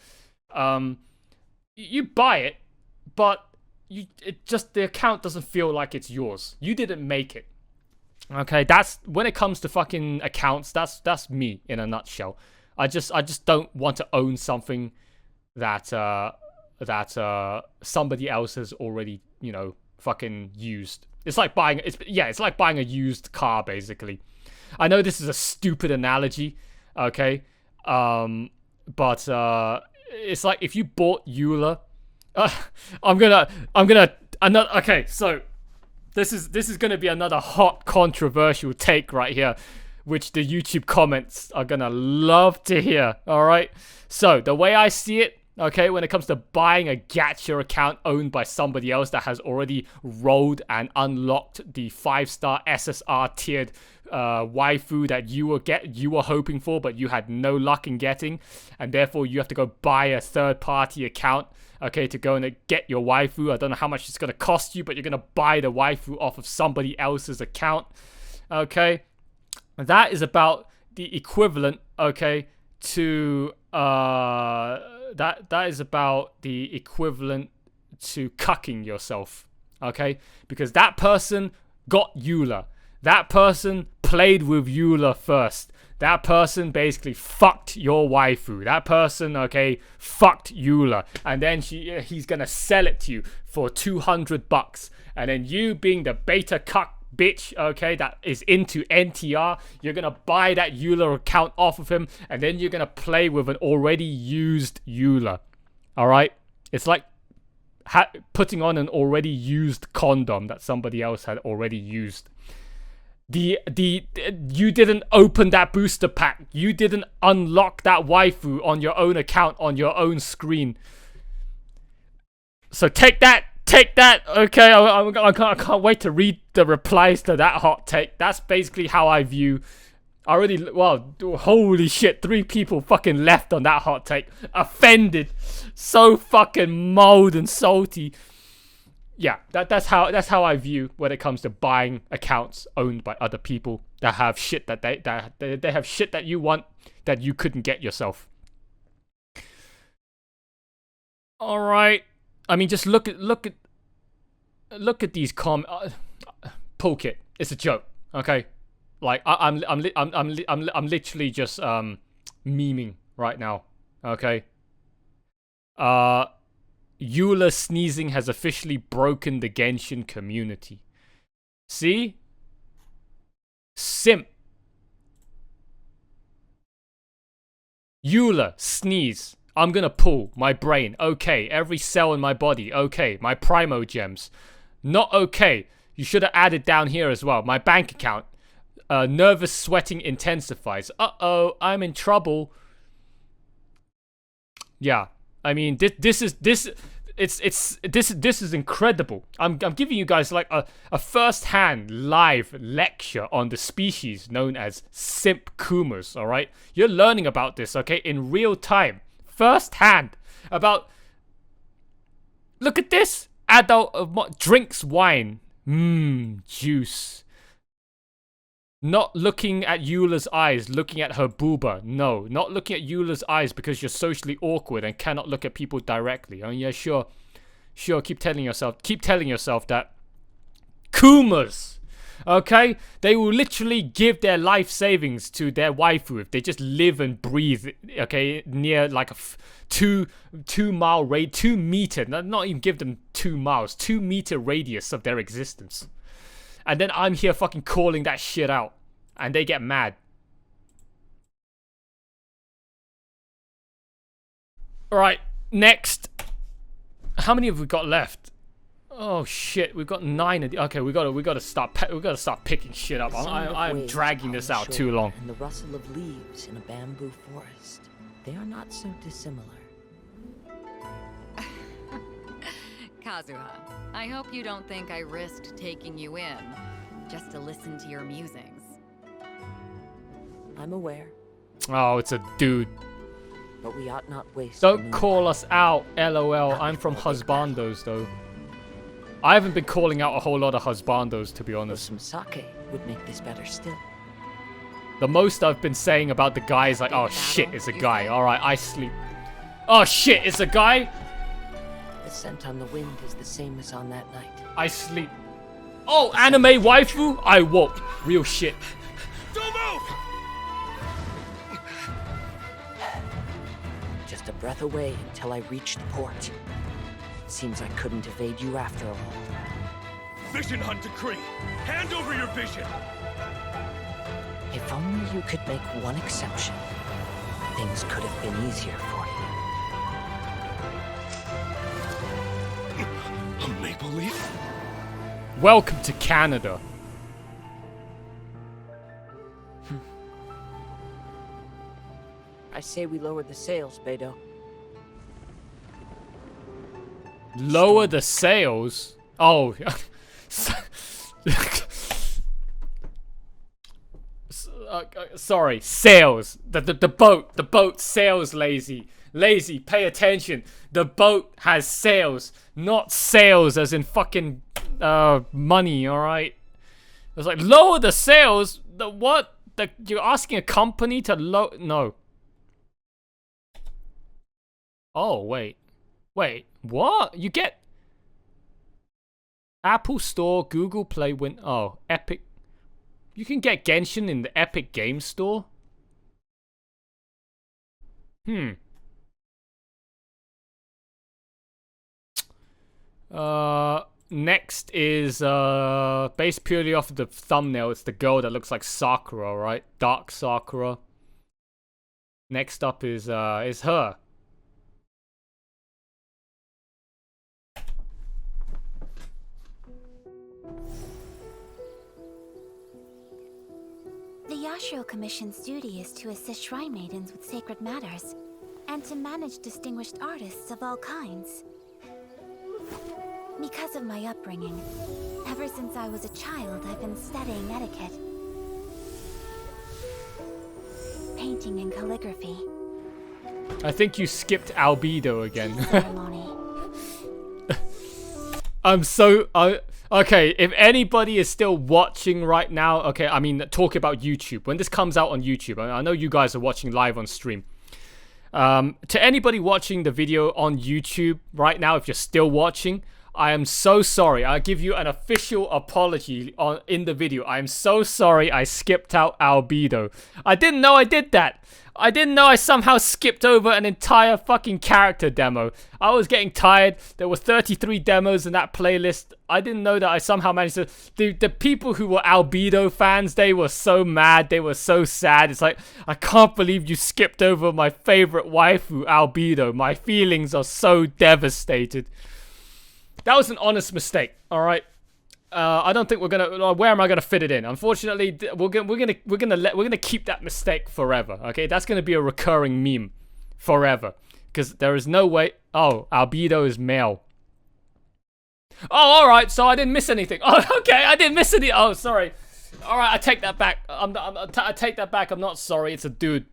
You buy it, but the account doesn't feel like it's yours. You didn't make it. Okay, that's when it comes to fucking accounts. That's me in a nutshell. I just don't want to own something that somebody else has already, you know, fucking used. It's like buying a used car, basically. I know this is a stupid analogy, okay, but it's like if you bought Eula. Okay, so this is gonna be another hot controversial take right here, which the YouTube comments are gonna love to hear. All right, so the way I see it. Okay, when it comes to buying a gacha account owned by somebody else that has already rolled and unlocked the 5-star SSR tiered waifu that you were hoping for, but you had no luck in getting, and therefore you have to go buy a third-party account, okay, to go and get your waifu. I don't know how much it's gonna cost you, but you're gonna buy the waifu off of somebody else's account. Okay, that is about the equivalent, okay, to that is about the equivalent to cucking yourself, okay? Because that person got Eula. That person played with Eula first. That person basically fucked your waifu. That person, okay, fucked Eula. And then he's gonna sell it to you for $200. And then you, being the beta cuck bitch, okay, that is into NTR, you're gonna buy that Eula account off of him, and then you're gonna play with an already used Eula. Alright? It's like putting on an already used condom that somebody else had already used. You didn't open that booster pack. You didn't unlock that waifu on your own account, on your own screen. So take that, okay? I can't wait to read the replies to that hot take. That's basically how I view. Holy shit, 3 people fucking left on that hot take. Offended. So fucking mold and salty. Yeah, that's how I view when it comes to buying accounts owned by other people that have shit that they have shit that you want that you couldn't get yourself. All right. I mean, just look at these Pulkit. It's a joke, okay? Like I'm literally just memeing right now, okay? Eula sneezing has officially broken the Genshin community. See? Simp. Eula sneeze. I'm gonna pull my brain. Okay. Every cell in my body. Okay. My primo gems. Not okay. You should have added down here as well. My bank account. Nervous sweating intensifies. Uh-oh. I'm in trouble. Yeah. I mean, this is incredible. I'm giving you guys like a first-hand live lecture on the species known as simp kumas. All right. You're learning about this, okay, in real time. First hand about. Look at this. Adult drinks wine. Juice. Not looking at Eula's eyes, looking at her booba. No, not looking at Eula's eyes because you're socially awkward and cannot look at people directly. Oh yeah, sure. Keep telling yourself that. Kumas. Okay? They will literally give their life savings to their waifu if they just live and breathe, okay, near like a 2 mile radius, 2 meter, not even give them 2 miles, 2 meter radius of their existence. And then I'm here fucking calling that shit out. And they get mad. Alright, next. How many have we got left? Oh shit, we've got 9 of the. Okay, we gotta start picking shit up. I'm dragging this out too long. And the rustle of leaves in a bamboo forest. They are not so dissimilar. Kazuha, I hope you don't think I risked taking you in just to listen to your musings. I'm aware. Oh, it's a dude. But we ought not waste. Don't call us out, LOL. I'm from Husbandos, though. I haven't been calling out a whole lot of husbandos, to be honest. Some sake would make this better still. The most I've been saying about the guy is like, oh shit, it's a guy. Alright, I sleep. Oh shit, it's a guy? The scent on the wind is the same as on that night. I sleep. Oh, anime waifu? I woke. Real shit. Don't move! Just a breath away until I reach the port. Seems I couldn't evade you after all. Vision Hunt decree! Hand over your vision! If only you could make one exception, things could have been easier for you. A maple leaf? Welcome to Canada. I say we lower the sails, Beidou. Lower the sails? Oh. Sorry, sails. The boat sails, lazy. Lazy, pay attention. The boat has sails, not sails as in fucking money, alright? It's like, lower the sails? The what? You're asking a company to no. Oh, wait. Wait, what? You get Apple Store, Google Play, Epic. You can get Genshin in the Epic Game Store? Next is based purely off of the thumbnail. It's the girl that looks like Sakura, right? Dark Sakura. Next up is her. The Yashiro Commission's duty is to assist shrine maidens with sacred matters, and to manage distinguished artists of all kinds. Because of my upbringing, ever since I was a child, I've been studying etiquette, painting and calligraphy. I think you skipped albedo again. Ceremony. Okay, if anybody is still watching right now, okay, I mean, talk about YouTube. When this comes out on YouTube, I know you guys are watching live on stream. To anybody watching the video on YouTube right now, if you're still watching, I am so sorry. I give you an official apology in the video. I am so sorry I skipped out albedo. I didn't know I did that. I didn't know I somehow skipped over an entire fucking character demo. I was getting tired. There were 33 demos in that playlist. I didn't know that I somehow managed to... The people who were albedo fans, they were so mad. They were so sad. It's like, I can't believe you skipped over my favorite waifu, albedo. My feelings are so devastated. That was an honest mistake, all right? I don't think we're gonna. Where am I gonna fit it in? Unfortunately, we're gonna keep that mistake forever. Okay, that's gonna be a recurring meme forever, because there is no way. Oh, albedo is male. Oh, all right. So I didn't miss anything. Oh, okay, I didn't miss any. Oh, sorry. All right, I take that back. I take that back. I'm not sorry. It's a dude.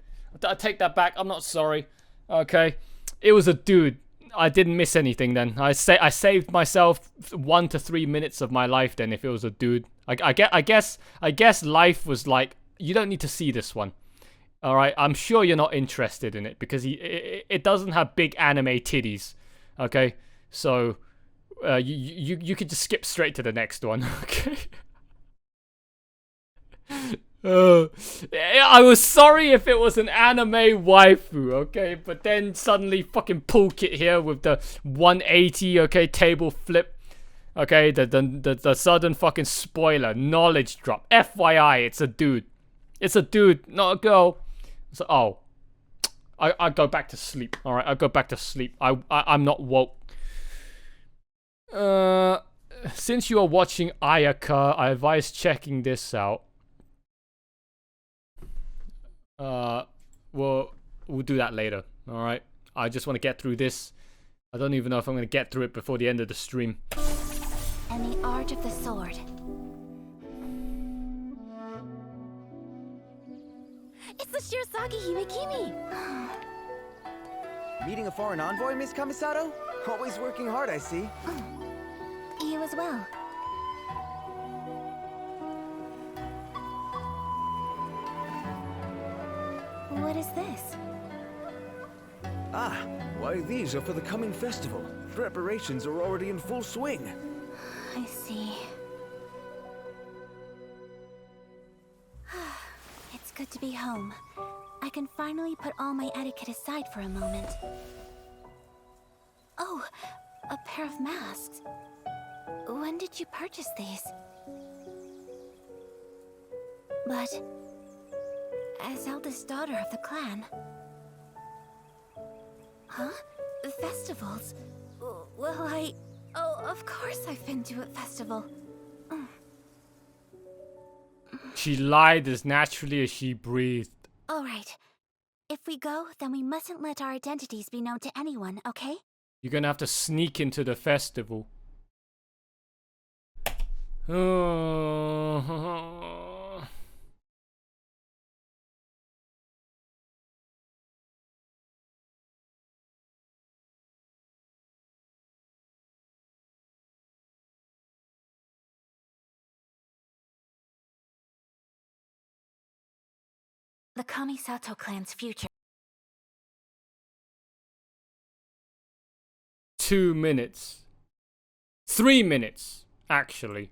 I take that back. I'm not sorry. Okay, it was a dude. I didn't miss anything then. I saved myself 1 to 3 minutes of my life then if it was a dude. I guess life was like, you don't need to see this one. All right, I'm sure you're not interested in it because it doesn't have big anime titties. Okay, so you could just skip straight to the next one. Okay. I was sorry if it was an anime waifu, okay? But then suddenly fucking Pool Kit here with the 180, okay, table flip. Okay, the sudden fucking spoiler, knowledge drop. FYI, it's a dude. It's a dude, not a girl. So, oh. I go back to sleep, alright? I go back to sleep. I'm not woke. Since you are watching Ayaka, I advise checking this out. We'll do that later, alright? I just want to get through this. I don't even know if I'm going to get through it before the end of the stream. And the art of the sword. It's the Shirazaki Himekimi! Meeting a foreign envoy, Miss Kamisato? Always working hard, I see. You you as well. What is this? Ah, why these are for the coming festival. Preparations are already in full swing. I see. It's good to be home. I can finally put all my etiquette aside for a moment. Oh, a pair of masks. When did you purchase these? But as eldest daughter of the clan. Huh? Festivals? Well, oh, of course I've been to a festival. She lied as naturally as she breathed. Alright. If we go, then we mustn't let our identities be known to anyone, okay? You're gonna have to sneak into the festival. The Kamisato clan's future. 2 minutes. 3 minutes, actually.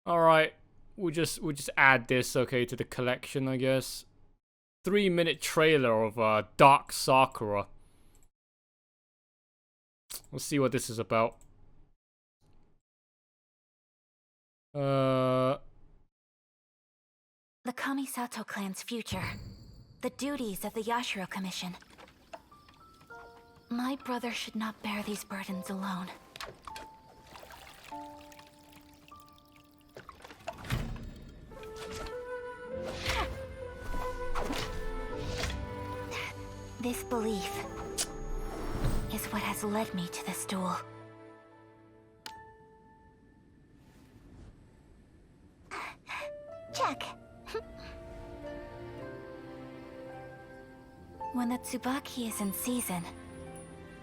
Alright, we'll just add this, okay, to the collection, I guess. 3-minute trailer of Dark Sakura. Let's see what this is about. The Kamisato clan's future. The duties of the Yashiro Commission. My brother should not bear these burdens alone. This belief is what has led me to this duel. Check. When the Tsubaki is in season,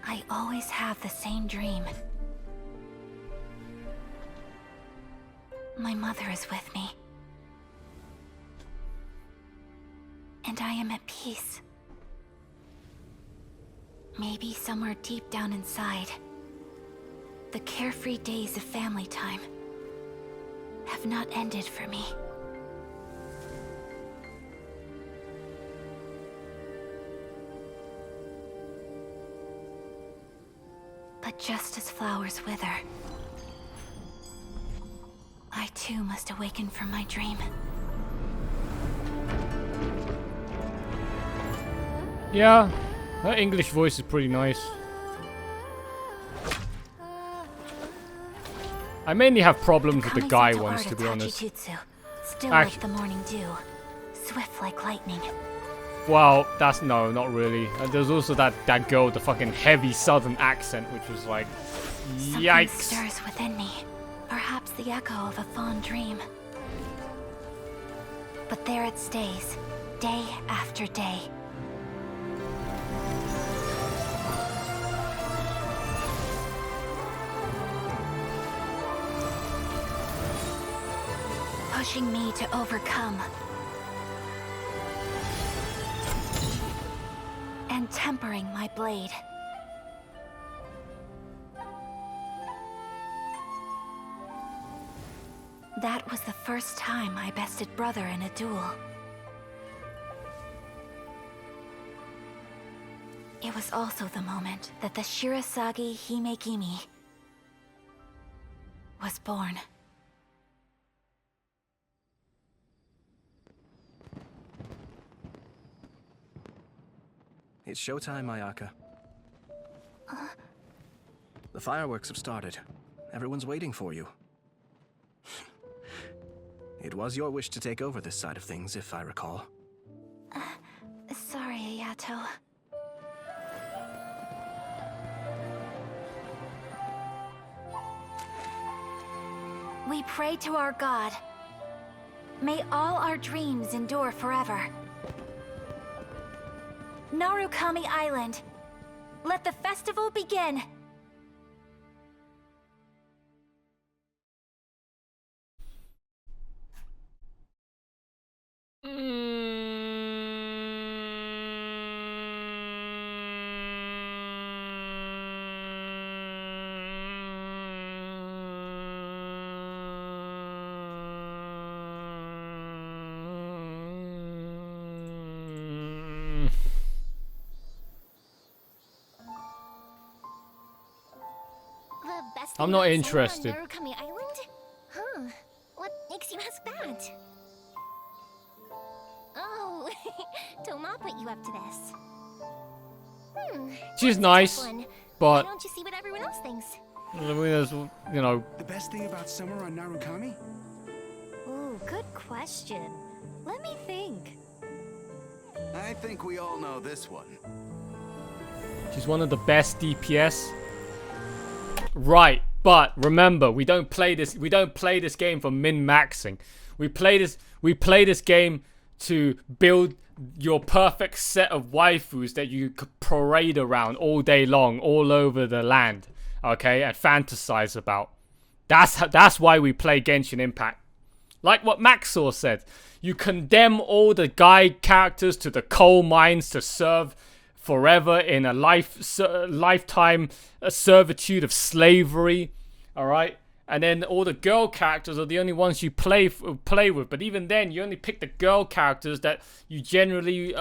I always have the same dream. My mother is with me. And I am at peace. Maybe somewhere deep down inside, the carefree days of family time have not ended for me. But just as flowers wither, I too must awaken from my dream. Yeah, her English voice is pretty nice. I mainly have problems with the guy ones, to be honest. Still like the morning dew, swift like lightning. Well, that's no, not really. And there's also that girl with the fucking heavy southern accent, which was like, yikes. Something stirs within me, perhaps the echo of a fond dream. But there it stays, day after day. Pushing me to overcome. And tempering my blade. That was the first time I bested brother in a duel. It was also the moment that the Shirasagi Himegimi was born. It's showtime, Ayaka. The fireworks have started. Everyone's waiting for you. It was your wish to take over this side of things, if I recall. Sorry, Ayato. We pray to our god. May all our dreams endure forever. Narukami Island. Let the festival begin. I'm not about interested. Summer on Narukami Island? Huh. What makes you ask that? Oh, Toma put you up to this. She's that's a nice, tough one. but Why don't you see what everyone else thinks? you know. The best thing about summer on Narukami? Ooh, good question. Let me think. I think we all know this one. She's one of the best DPS. Right, but remember, we don't play this game for min-maxing. We play this game to build your perfect set of waifus that you could parade around all day long, all over the land, okay, and fantasize about. That's why we play Genshin Impact. Like what Maxor said, you condemn all the guy characters to the coal mines to serve forever in a lifetime servitude of slavery, all right? And then all the girl characters are the only ones you play with. But even then, you only pick the girl characters that you generally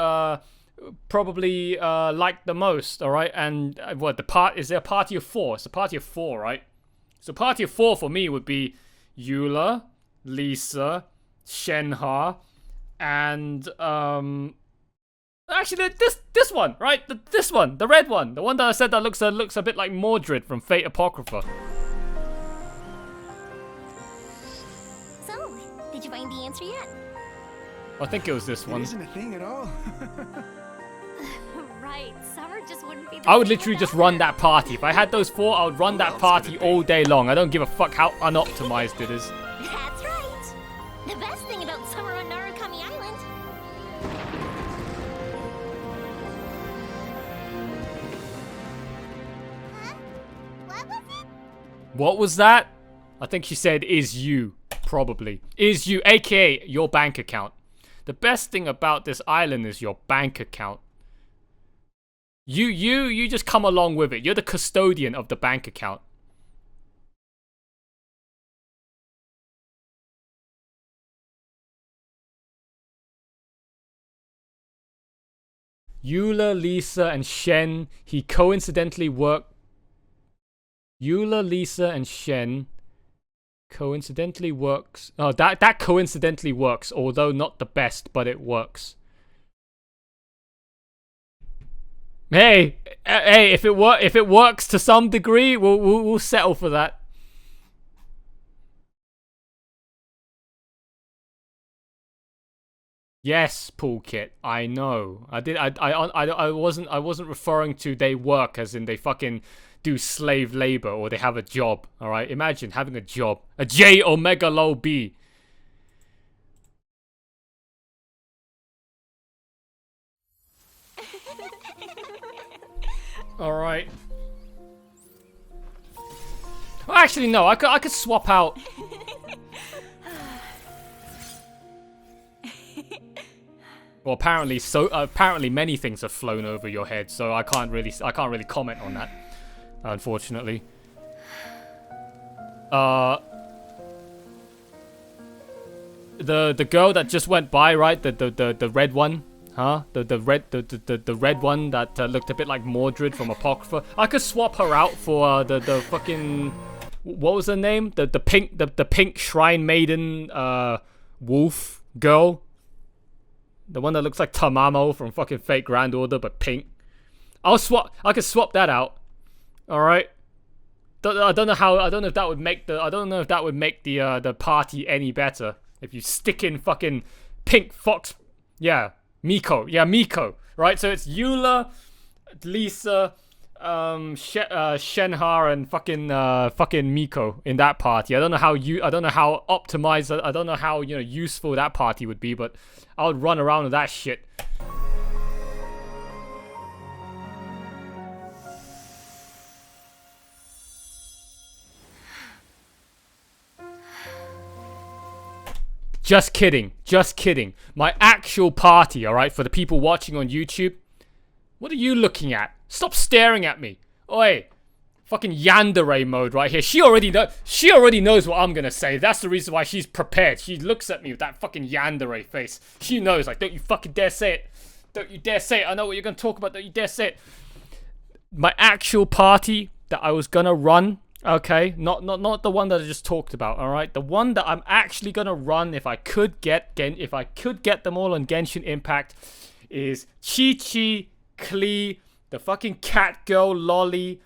probably like the most, all right? And is there a party of 4? It's a party of 4, right? So party of 4 for me would be Eula, Lisa, Shenhe, and actually this one, right? This one, the red one, the one that I said that looks a bit like Mordred from Fate Apocrypha. So, did you find the answer yet? I think it was this one. It isn't a thing at all. Right, summer just wouldn't be the I would same literally just without run her. that party. If I had those 4, I would run that party all day long. I don't give a fuck how unoptimized it is. That's right. The best thing about summer on Narukami Island. Huh? What was it? What was that? I think she said, is you. Probably. Is you, aka your bank account. The best thing about this island is your bank account. You just come along with it. You're the custodian of the bank account. Eula, Lisa, and Shen. He coincidentally worked. Eula, Lisa, and Shen coincidentally works. Oh, that coincidentally works, although not the best, but it works. Hey, if it works to some degree, we'll settle for that. Yes, Pool Kit. I know. I wasn't referring to they work as in they fucking do slave labor or they have a job. All right. Imagine having a job. A J Omega Low B. All right. Well, actually, no. I could swap out. Well, apparently many things have flown over your head, so I can't really comment on that, unfortunately. The girl that just went by, right? The red one, huh? The red one that looked a bit like Mordred from Apocrypha. I could swap her out for the fucking, what was her name? The pink shrine maiden wolf girl. The one that looks like Tamamo from fucking Fate Grand Order, but pink. I could swap that out. All right. I don't know if that would make the party any better. If you stick in fucking pink fox. Yeah, Miko. Yeah, Miko. Right. So it's Eula, Lisa, Shenhe, and fucking Miko in that party. I don't know how optimized. I don't know how useful that party would be, but I would run around with that shit. Just kidding. Just kidding. My actual party, all right, for the people watching on YouTube. What are you looking at? Stop staring at me. Oi. Fucking yandere mode right here. She already knows what I'm gonna say. That's the reason why she's prepared. She looks at me with that fucking yandere face. She knows, like, don't you fucking dare say it. Don't you dare say it. I know what you're gonna talk about. Don't you dare say it. My actual party that I was gonna run Okay, not the one that I just talked about. All right, the one that I'm actually gonna run if I could get them all on Genshin Impact is Chi-Chi, Klee, the fucking cat girl Lolly,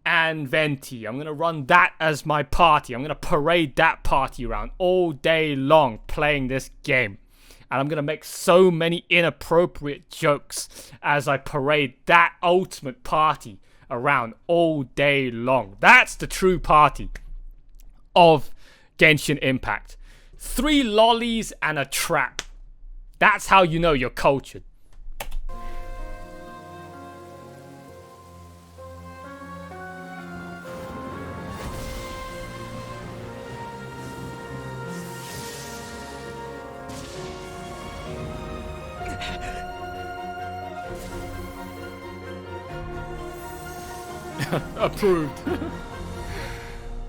and Venti. I'm gonna run that as my party. I'm gonna parade that party around all day long playing this game. And I'm gonna make so many inappropriate jokes as I parade that ultimate party around all day long. That's the true party of Genshin Impact. 3 lollies and a trap. That's how you know you're cultured. Approved.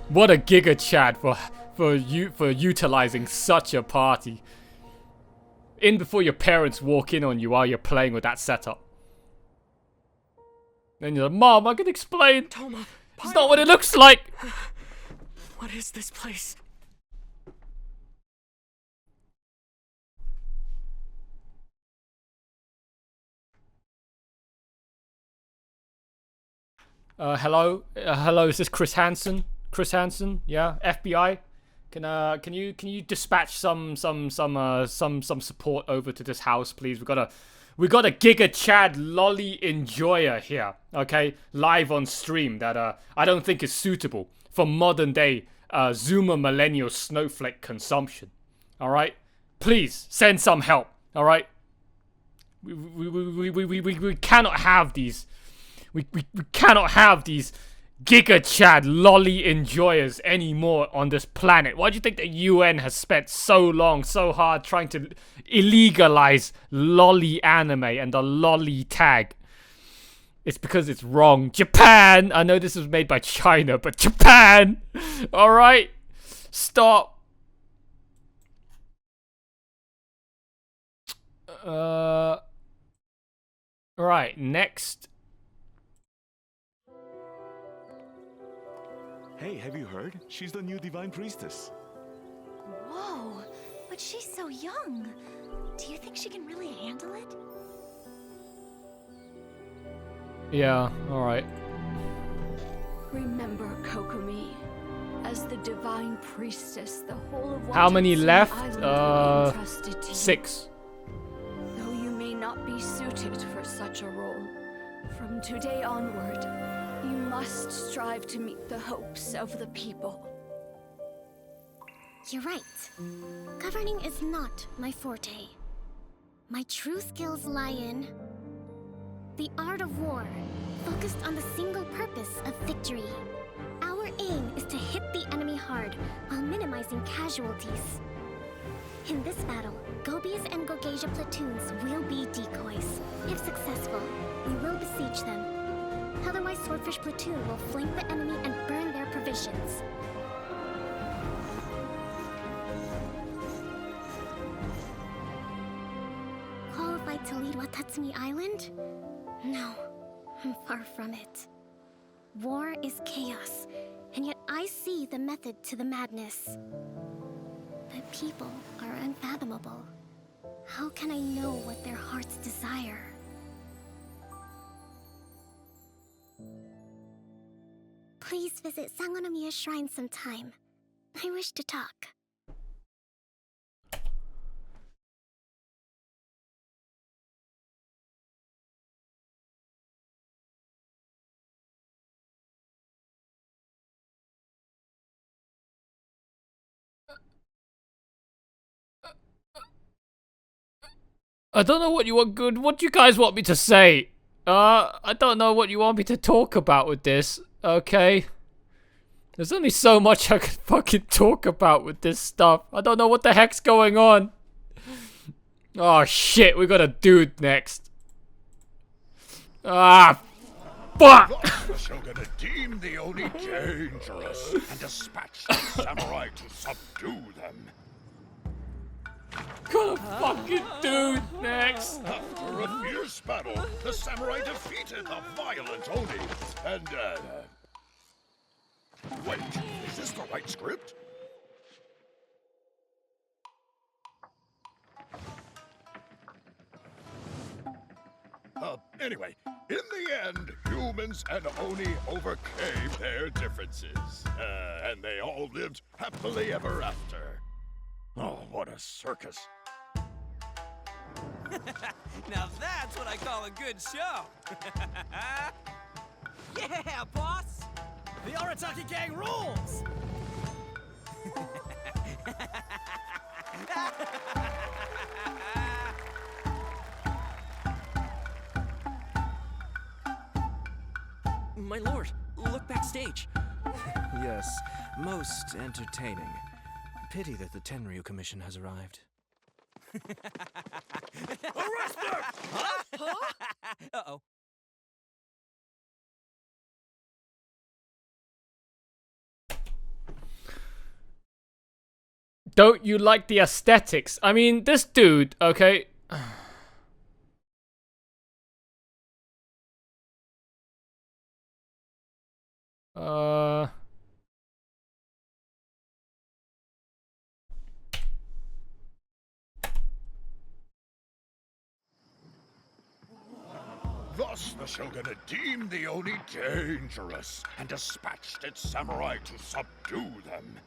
What a giga chat for utilizing such a party. In before your parents walk in on you while you're playing with that setup. Then you're like, Mom, I can explain. Toma, it's not what it looks like. What is this place? Hello, is this Chris Hansen? Chris Hansen, yeah, FBI. Can you dispatch some support over to this house, please? We got a Giga Chad lolly enjoyer here, okay, live on stream that I don't think is suitable for modern day Zoomer millennial snowflake consumption. All right, please send some help. All right, we cannot have these. We cannot have these Giga Chad lolly enjoyers anymore on this planet. Why do you think the UN has spent so long, so hard trying to illegalize lolly anime and the lolly tag? It's because it's wrong. Japan! I know this was made by China, but Japan! Alright? Stop. Right, next. Hey, have you heard? She's the new Divine Priestess. Whoa, but she's so young. Do you think she can really handle it? Yeah, alright. Remember, Kokomi, as the Divine Priestess, the whole of how many left? 6. Though you may not be suited for such a role, from today onward, you must strive to meet the hopes of the people. You're right. Governing is not my forte. My true skills lie in the art of war, focused on the single purpose of victory. Our aim is to hit the enemy hard while minimizing casualties. In this battle, Gobi's and Gogeja platoons will be decoys. If successful, we will besiege them. Otherwise, Swordfish Platoon will flank the enemy and burn their provisions. Qualified to lead Watatsumi Island? No, I'm far from it. War is chaos, and yet I see the method to the madness. The people are unfathomable. How can I know what their hearts desire? Please visit Sangonomiya Shrine sometime. I wish to talk. I don't know what you want. Good. What do you guys want me to say? I don't know what you want me to talk about with this. Okay. There's only so much I can fucking talk about with this stuff. I don't know what the heck's going on. Oh shit, we got a dude next. Ah, fuck! The Shogun deemed the Oni dangerous and dispatched the samurai to subdue them. Got a fucking dude next. After a fierce battle, the samurai defeated the violent Oni and Wait, is this the right script? Anyway, in the end, humans and Oni overcame their differences. And they all lived happily ever after. Oh, what a circus. Now that's what I call a good show! Yeah, boss! The Arataki gang rules! My lord, look backstage. Yes, most entertaining. Pity that the Tenryu Commission has arrived. Arrest her! Huh? Uh-oh. Don't you like the aesthetics? I mean, this dude, okay. Thus the shogunate deemed the Oni dangerous and dispatched its samurai to subdue them.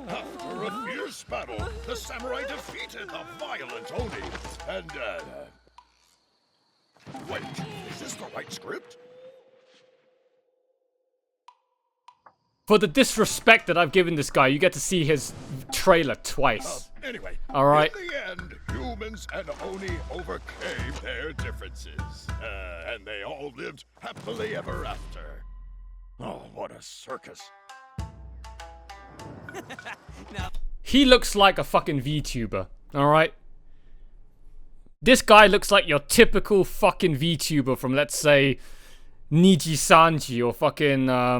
After a fierce battle, the samurai defeated the violent Oni and, Wait, is this the right script? For the disrespect that I've given this guy, you get to see his trailer twice. Anyway, alright. In the end, humans and Oni overcame their differences. And they all lived happily ever after. Oh, what a circus. He looks like a fucking VTuber, alright? This guy looks like your typical fucking VTuber from, let's say, Niji Sanji or fucking I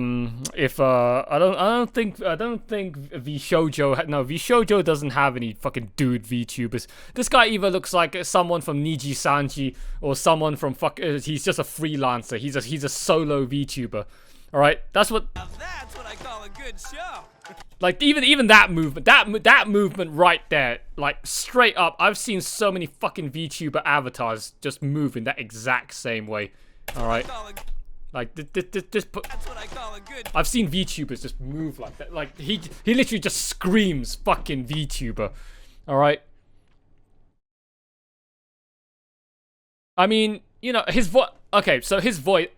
don't think VShoujo doesn't have any fucking dude VTubers. This guy either looks like someone from Niji Sanji or someone from he's just a freelancer. He's a solo VTuber. All right, that's what I call a good show. Like even that movement, that movement right there, like straight up, I've seen so many fucking VTuber avatars just move in that exact same way. All right. Like this. That's what I call a good. I've seen VTubers just move like that. Like he literally just screams fucking VTuber. All right. I mean, you know, his voice. Okay, so his voice.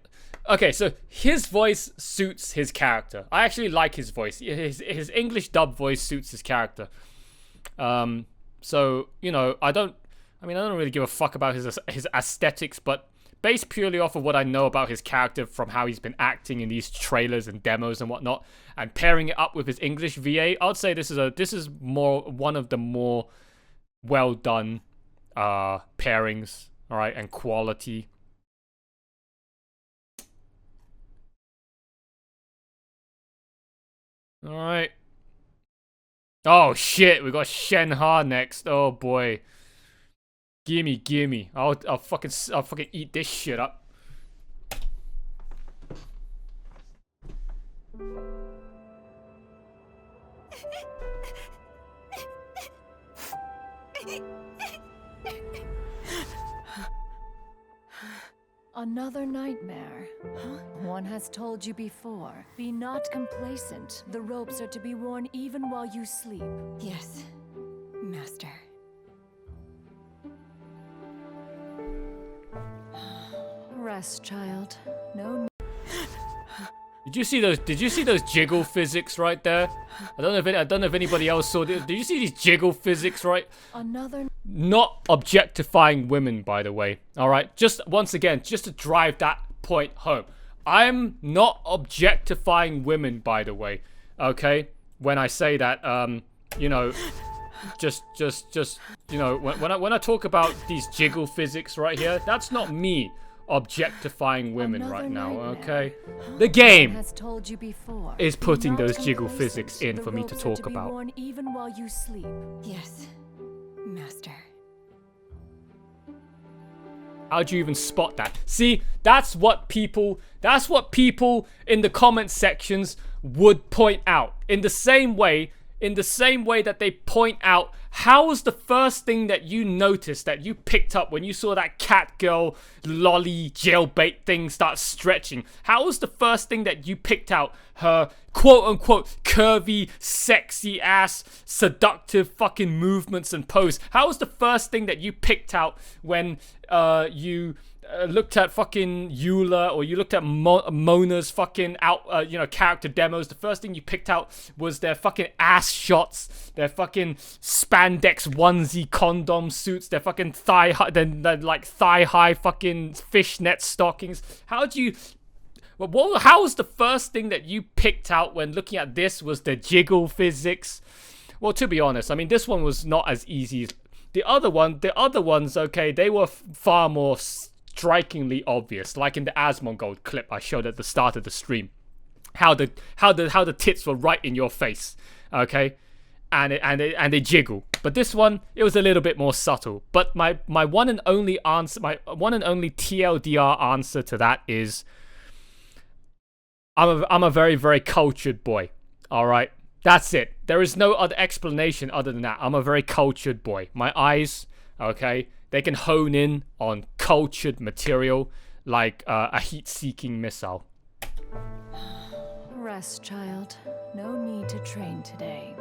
Okay, so his voice suits his character. I actually like his voice. His English dub voice suits his character. So you know, I don't really give a fuck about his aesthetics, but based purely off of what I know about his character from how he's been acting in these trailers and demos and whatnot, and pairing it up with his English VA, I'd say this is one of the more well done pairings, all right, and quality. All right. Oh shit, we got Shenhe next. Oh boy. Gimme. I'll fucking eat this shit up. Another nightmare. One has told you before. Be not complacent. The ropes are to be worn even while you sleep. Yes, Master. Rest, child. No. Did you see those jiggle physics right there? I don't know if anybody else saw it. Did you see these jiggle physics, right? Another. Not objectifying women, by the way. All right, just once again, just to drive that point home. I'm not objectifying women, by the way. Okay, when I say that, you know, just you know, when I talk about these jiggle physics right here, that's not me objectifying women right now, okay? The game has told you before. is putting those jiggle physics in for me to talk about. Worn even while you sleep. Yes, Master. How do you even spot that? See, that's what people in the comment sections would point out. In the same way that they point out, how was the first thing that you noticed, that you picked up when you saw that cat girl lolly jailbait thing start stretching? How was the first thing that you picked out her quote unquote curvy, sexy ass, seductive fucking movements and pose? How was the first thing that you picked out when you looked at fucking Eula, or you looked at Mona's fucking character demos? The first thing you picked out was their fucking ass shots, their fucking spandex onesie condom suits, their fucking thigh high fucking fishnet stockings. How was the first thing that you picked out when looking at this was the jiggle physics? Well, to be honest, I mean, this one was not as easy. The other ones, okay, they were far more strikingly obvious, like in the Asmongold clip I showed at the start of the stream. How the tits were right in your face, okay, and they jiggle. But this one, it was a little bit more subtle. But my one and only TLDR answer to that is, I'm a very, very cultured boy. All right, that's it. There is no other explanation other than that. I'm a very cultured boy. My eyes, okay, they can hone in on cultured material like a heat-seeking missile. Rest, child. No need to train today.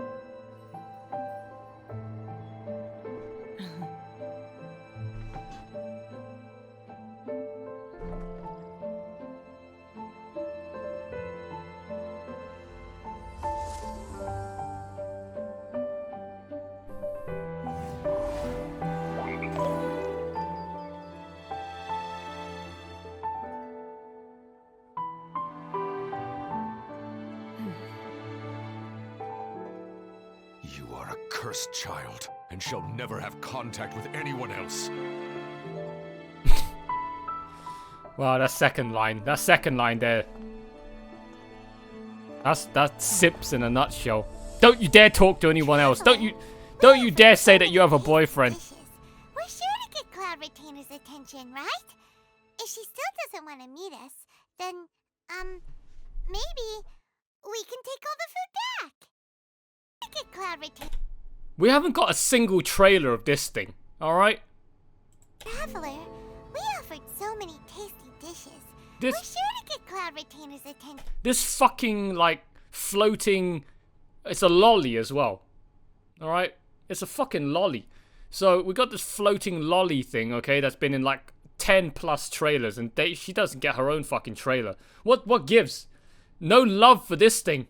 You are a cursed child, and shall never have contact with anyone else. Wow, that second line there. That's Sips in a nutshell. Don't you dare talk to anyone else. Don't you dare say that you have a boyfriend. We're sure to get Cloud Retainer's attention, right? If she still doesn't want to meet us, then, maybe we can take all the food back. Get Cloud Retainer. We haven't got a single trailer of this thing, alright? Traveler, we offered so many tasty dishes. We're sure to get Cloud Retainer's attention. This fucking, like, floating... It's a lolly as well. Alright? It's a fucking lolly. So, we got this floating lolly thing, okay, that's been in, like, 10 plus trailers, and she doesn't get her own fucking trailer. What gives? No love for this thing.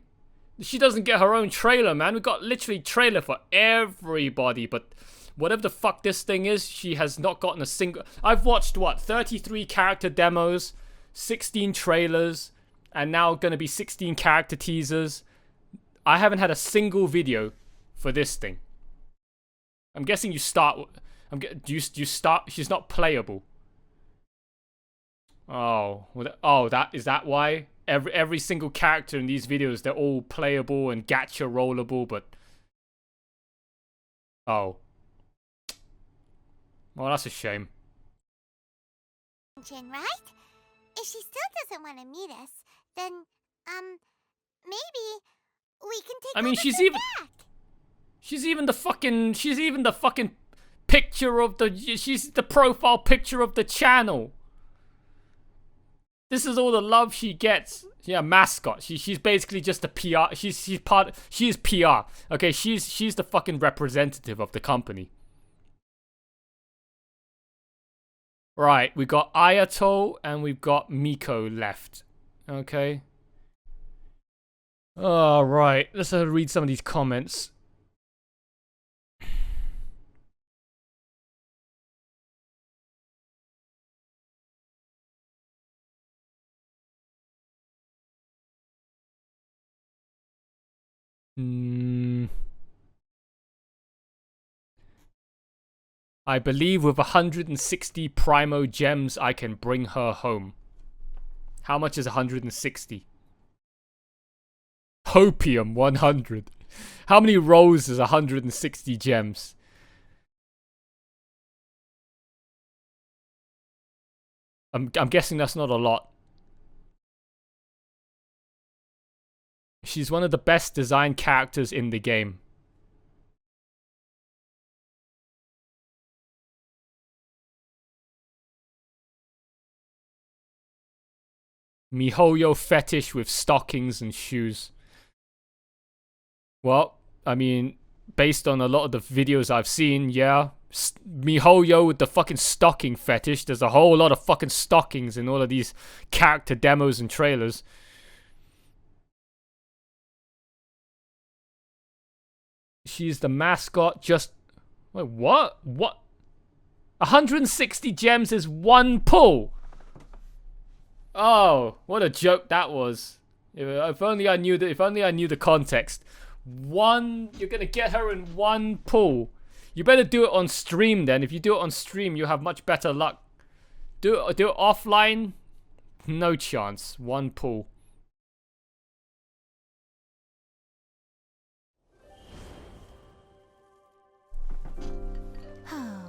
She doesn't get her own trailer, man. We got literally trailer for everybody, but whatever the fuck this thing is, she has not gotten a single... I've watched, what, 33 character demos, 16 trailers, and now gonna be 16 character teasers. I haven't had a single video for this thing. I'm guessing you start... Do you start... She's not playable. Oh, is that why? Every single character in these videos, they're all playable and gacha rollable, but... Oh. Well, that's a shame. Right? If she still doesn't want to meet us, then, maybe we can take all the food back. She's even the fucking picture of the... She's the profile picture of the channel. This is all the love she gets. Yeah, mascot. She's basically just a PR. She is PR. Okay, she's the fucking representative of the company. Right, we got Ayato and we've got Miko left. Okay. All right, let's read some of these comments. I believe with 160 Primo gems, I can bring her home. How much is 160? Hopium 100. How many rolls is 160 gems? I'm guessing that's not a lot. She's one of the best designed characters in the game. MiHoYo fetish with stockings and shoes. Well, I mean, based on a lot of the videos I've seen, yeah. MiHoYo with the fucking stocking fetish. There's a whole lot of fucking stockings in all of these character demos and trailers. She's the mascot, just... Wait, what? What? 160 gems is one pull! Oh, what a joke that was. If only I knew the context. You're gonna get her in one pull. You better do it on stream then. If you do it on stream, you'll have much better luck. Do it offline, no chance. One pull. Oh,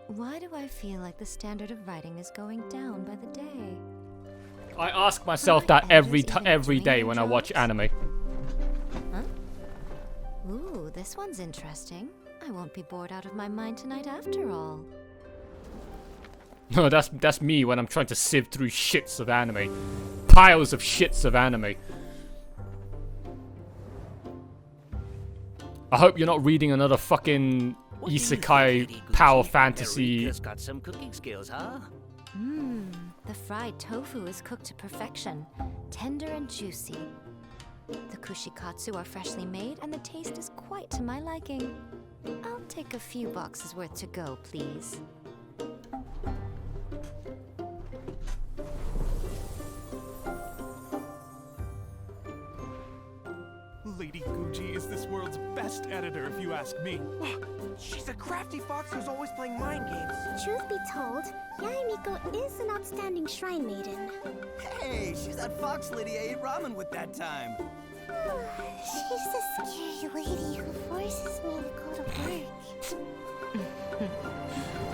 why do I feel like the standard of writing is going down by the day? I ask myself that every day when I watch anime. Huh? Ooh, this one's interesting. I won't be bored out of my mind tonight after all. No, that's me when I'm trying to sieve through shits of anime. Piles of shits of anime. I hope you're not reading another fucking isekai power fantasy. Erika's got some cooking skills, huh? The fried tofu is cooked to perfection, tender and juicy. The kushikatsu are freshly made, and the taste is quite to my liking. I'll take a few boxes worth to go, please. Lady Guji is this world's best editor, if you ask me. She's a crafty fox who's always playing mind games. Truth be told, Yaemiko is an outstanding shrine maiden. Hey, she's that fox lady I ate ramen with that time. She's the scary lady who forces me to go to work.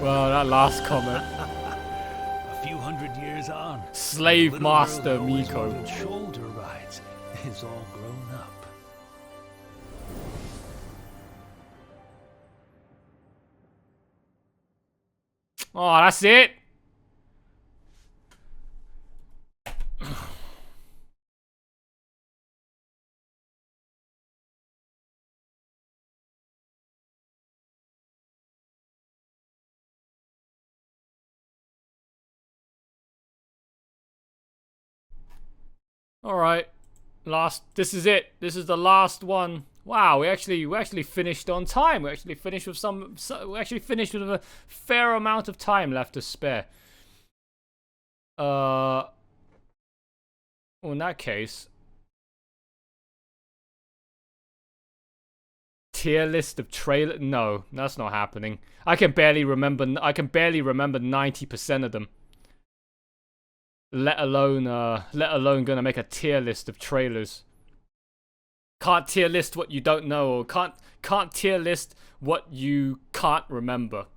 Well, that last comment. A few hundred years on, Slave Master Miko. Shoulder rides is all grown up. Oh, that's it. All right, this is it. This is the last one. Wow, we actually finished on time. We actually finished with a fair amount of time left to spare. Well, in that case, tier list of trailer. No, that's not happening. I can barely remember 90% of them. Let alone gonna make a tier list of trailers. Can't tier list what you don't know, or can't tier list what you can't remember.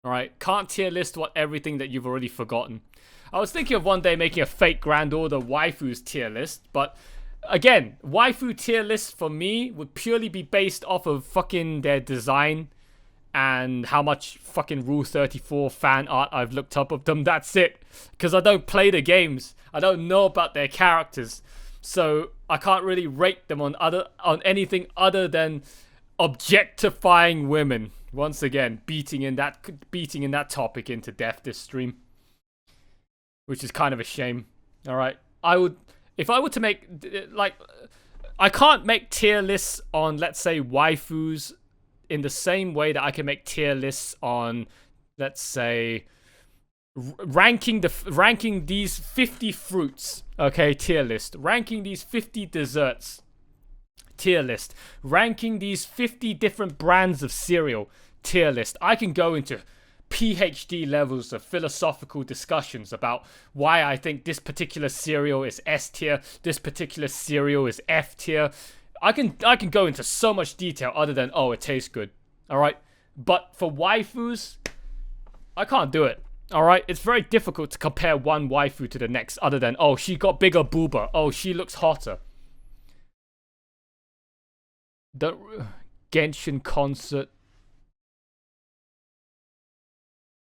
Alright? Can't tier list everything that you've already forgotten. I was thinking of one day making a fake Grand Order waifus tier list, but again, waifu tier list for me would purely be based off of fucking their design and how much fucking Rule 34 fan art I've looked up of them. That's it. Because I don't play the games. I don't know about their characters. So I can't really rate them on anything other than objectifying women. Once again, beating in that topic into death this stream, which is kind of a shame. All right, if I were to make I can't make tier lists on, let's say, waifus in the same way that I can make tier lists on, let's say, ranking these 50 fruits. Okay, tier list. Ranking these 50 desserts. Tier list. Ranking these 50 different brands of cereal. Tier list. I can go into PhD levels of philosophical discussions about why I think this particular cereal is S tier, this particular cereal is F tier. I can go into so much detail other than, oh, it tastes good. Alright? But for waifus, I can't do it. Alright, it's very difficult to compare one waifu to the next other than, oh, she got bigger booba. Oh, she looks hotter. The Genshin concert.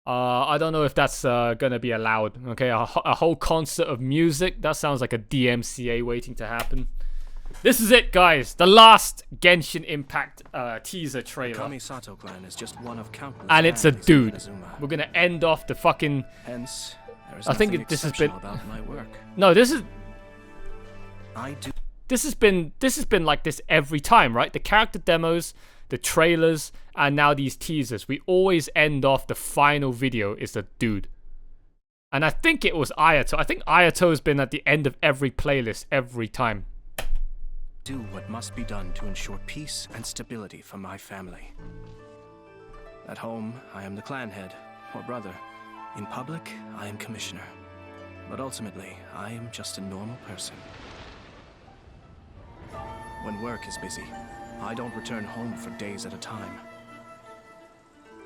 I don't know if that's gonna be allowed. Okay, a whole concert of music. That sounds like a DMCA waiting to happen. This is it, guys. The last Genshin Impact teaser trailer. Kamisato clan is just one of countless. And it's a families of dude. Inazuma. We're gonna end off the fucking. Hence, there is I think nothing this has been. exceptional about my work. No, this is. I do. This has been like this every time, right? The character demos, the trailers, and now these teasers. We always end off the final video is the dude. And I think it was Ayato. I think Ayato's been at the end of every playlist every time. Do what must be done to ensure peace and stability for my family. At home, I am the clan head, or brother. In public, I am commissioner. But ultimately, I am just a normal person. When work is busy, I don't return home for days at a time.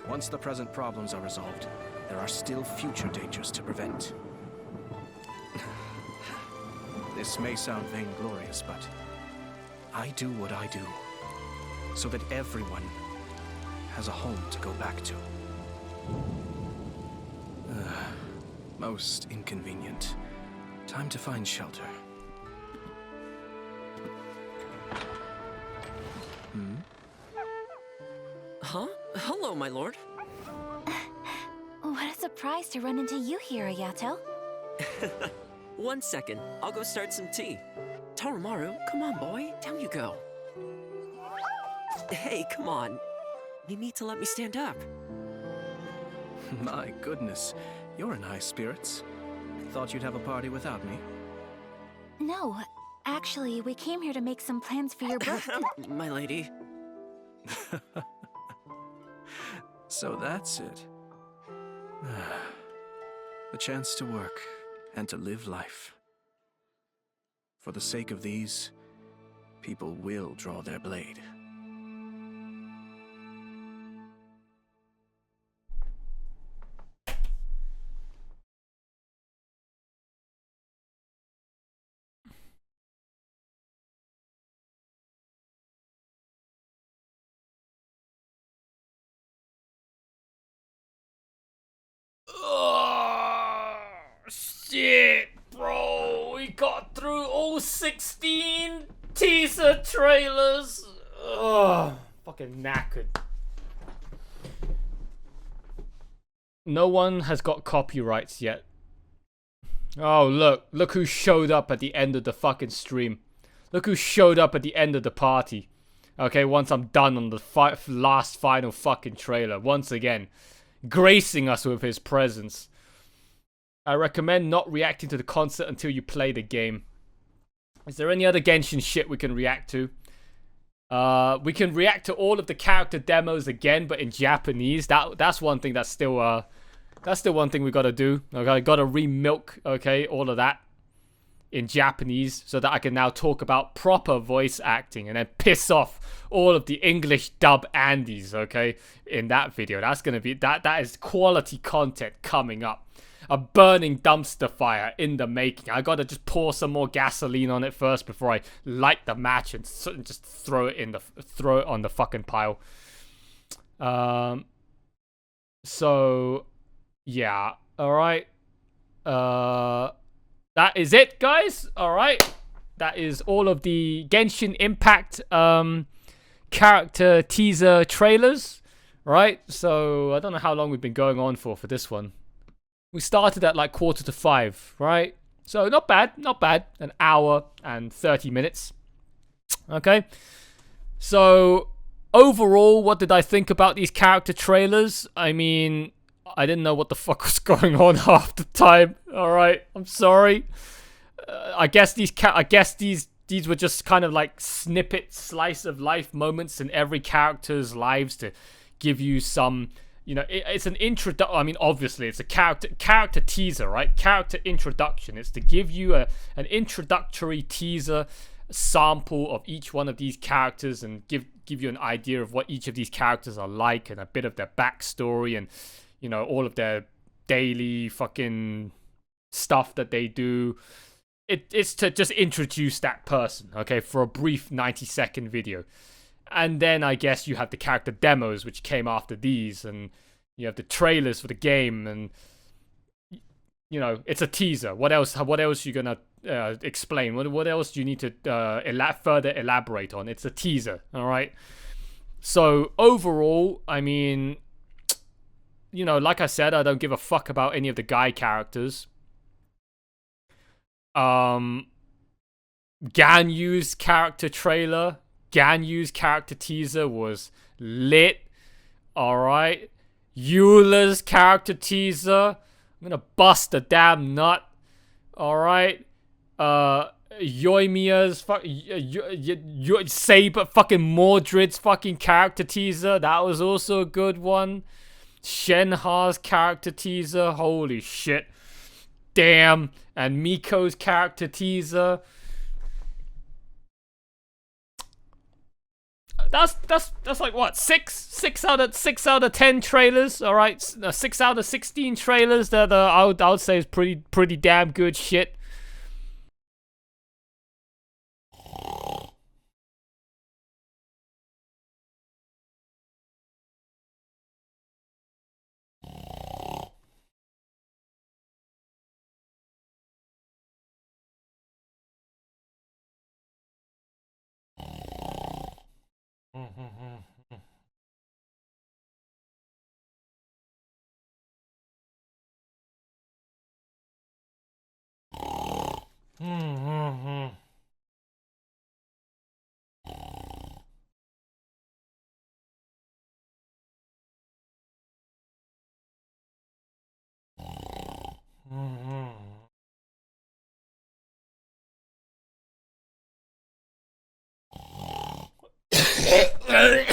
Once the present problems are resolved, there are still future dangers to prevent. This may sound vainglorious, but I do what I do, so that everyone has a home to go back to. Most inconvenient. Time to find shelter. Huh? Hello, my lord. What a surprise to run into you here, Ayato. 1 second. I'll go start some tea. Toromaru, come on, boy. Down you go. Hey, come on. You need to let me stand up. My goodness, you're in high spirits. Thought you'd have a party without me. No, actually, we came here to make some plans for your birthday. My lady. So that's it. The chance to work and to live life. For the sake of these, people will draw their blade. Shit, bro. We got through all 16 teaser trailers. Ugh, fucking knackered. No one has got copyrights yet. Oh, look who showed up at the end of the fucking stream. Look who showed up at the end of the party. Okay, once I'm done on the last final fucking trailer. Once again, gracing us with his presence. I recommend not reacting to the concert until you play the game. Is there any other Genshin shit we can react to? We can react to all of the character demos again, but in Japanese. That's one thing that's still one thing we gotta do. Okay, gotta remilk, okay, all of that in Japanese so that I can now talk about proper voice acting and then piss off all of the English dub Andes, okay, in that video. That's gonna be that is quality content coming up. A burning dumpster fire in the making. I gotta just pour some more gasoline on it first before I light the match and just throw it on the fucking pile. So yeah, all right. That is it, guys. All right, that is all of the Genshin Impact character teaser trailers. Right. So I don't know how long we've been going on for this one. We started at like 4:45, right? So not bad, not bad. An hour and 30 minutes. Okay. So overall, what did I think about these character trailers? I mean, I didn't know what the fuck was going on half the time. All right, I'm sorry. I guess these were just kind of like snippet, slice of life moments in every character's lives to give you some. You know, it's an introduction. I mean, obviously, it's a character teaser, right? Character introduction. It's to give you an introductory teaser sample of each one of these characters and give you an idea of what each of these characters are like and a bit of their backstory and, you know, all of their daily fucking stuff that they do. It's to just introduce that person, okay, for a brief 90-second video. And then I guess you have the character demos, which came after these, and you have the trailers for the game, and you know, it's a teaser. What else you gonna explain? What else do you need to further elaborate on? It's a teaser, all right? So overall, I mean, you know, like I said, I don't give a fuck about any of the guy characters. Ganyu's character trailer, Ganyu's character teaser was lit. Alright. Eula's character teaser. I'm gonna bust a damn nut. Alright. Yoimiya's Saber fucking Mordred's fucking character teaser. That was also a good one. Shenha's character teaser. Holy shit. Damn. And Miko's character teaser. That's like what, six out of 10 trailers. All right, 6 out of 16 trailers that I would say is pretty damn good shit.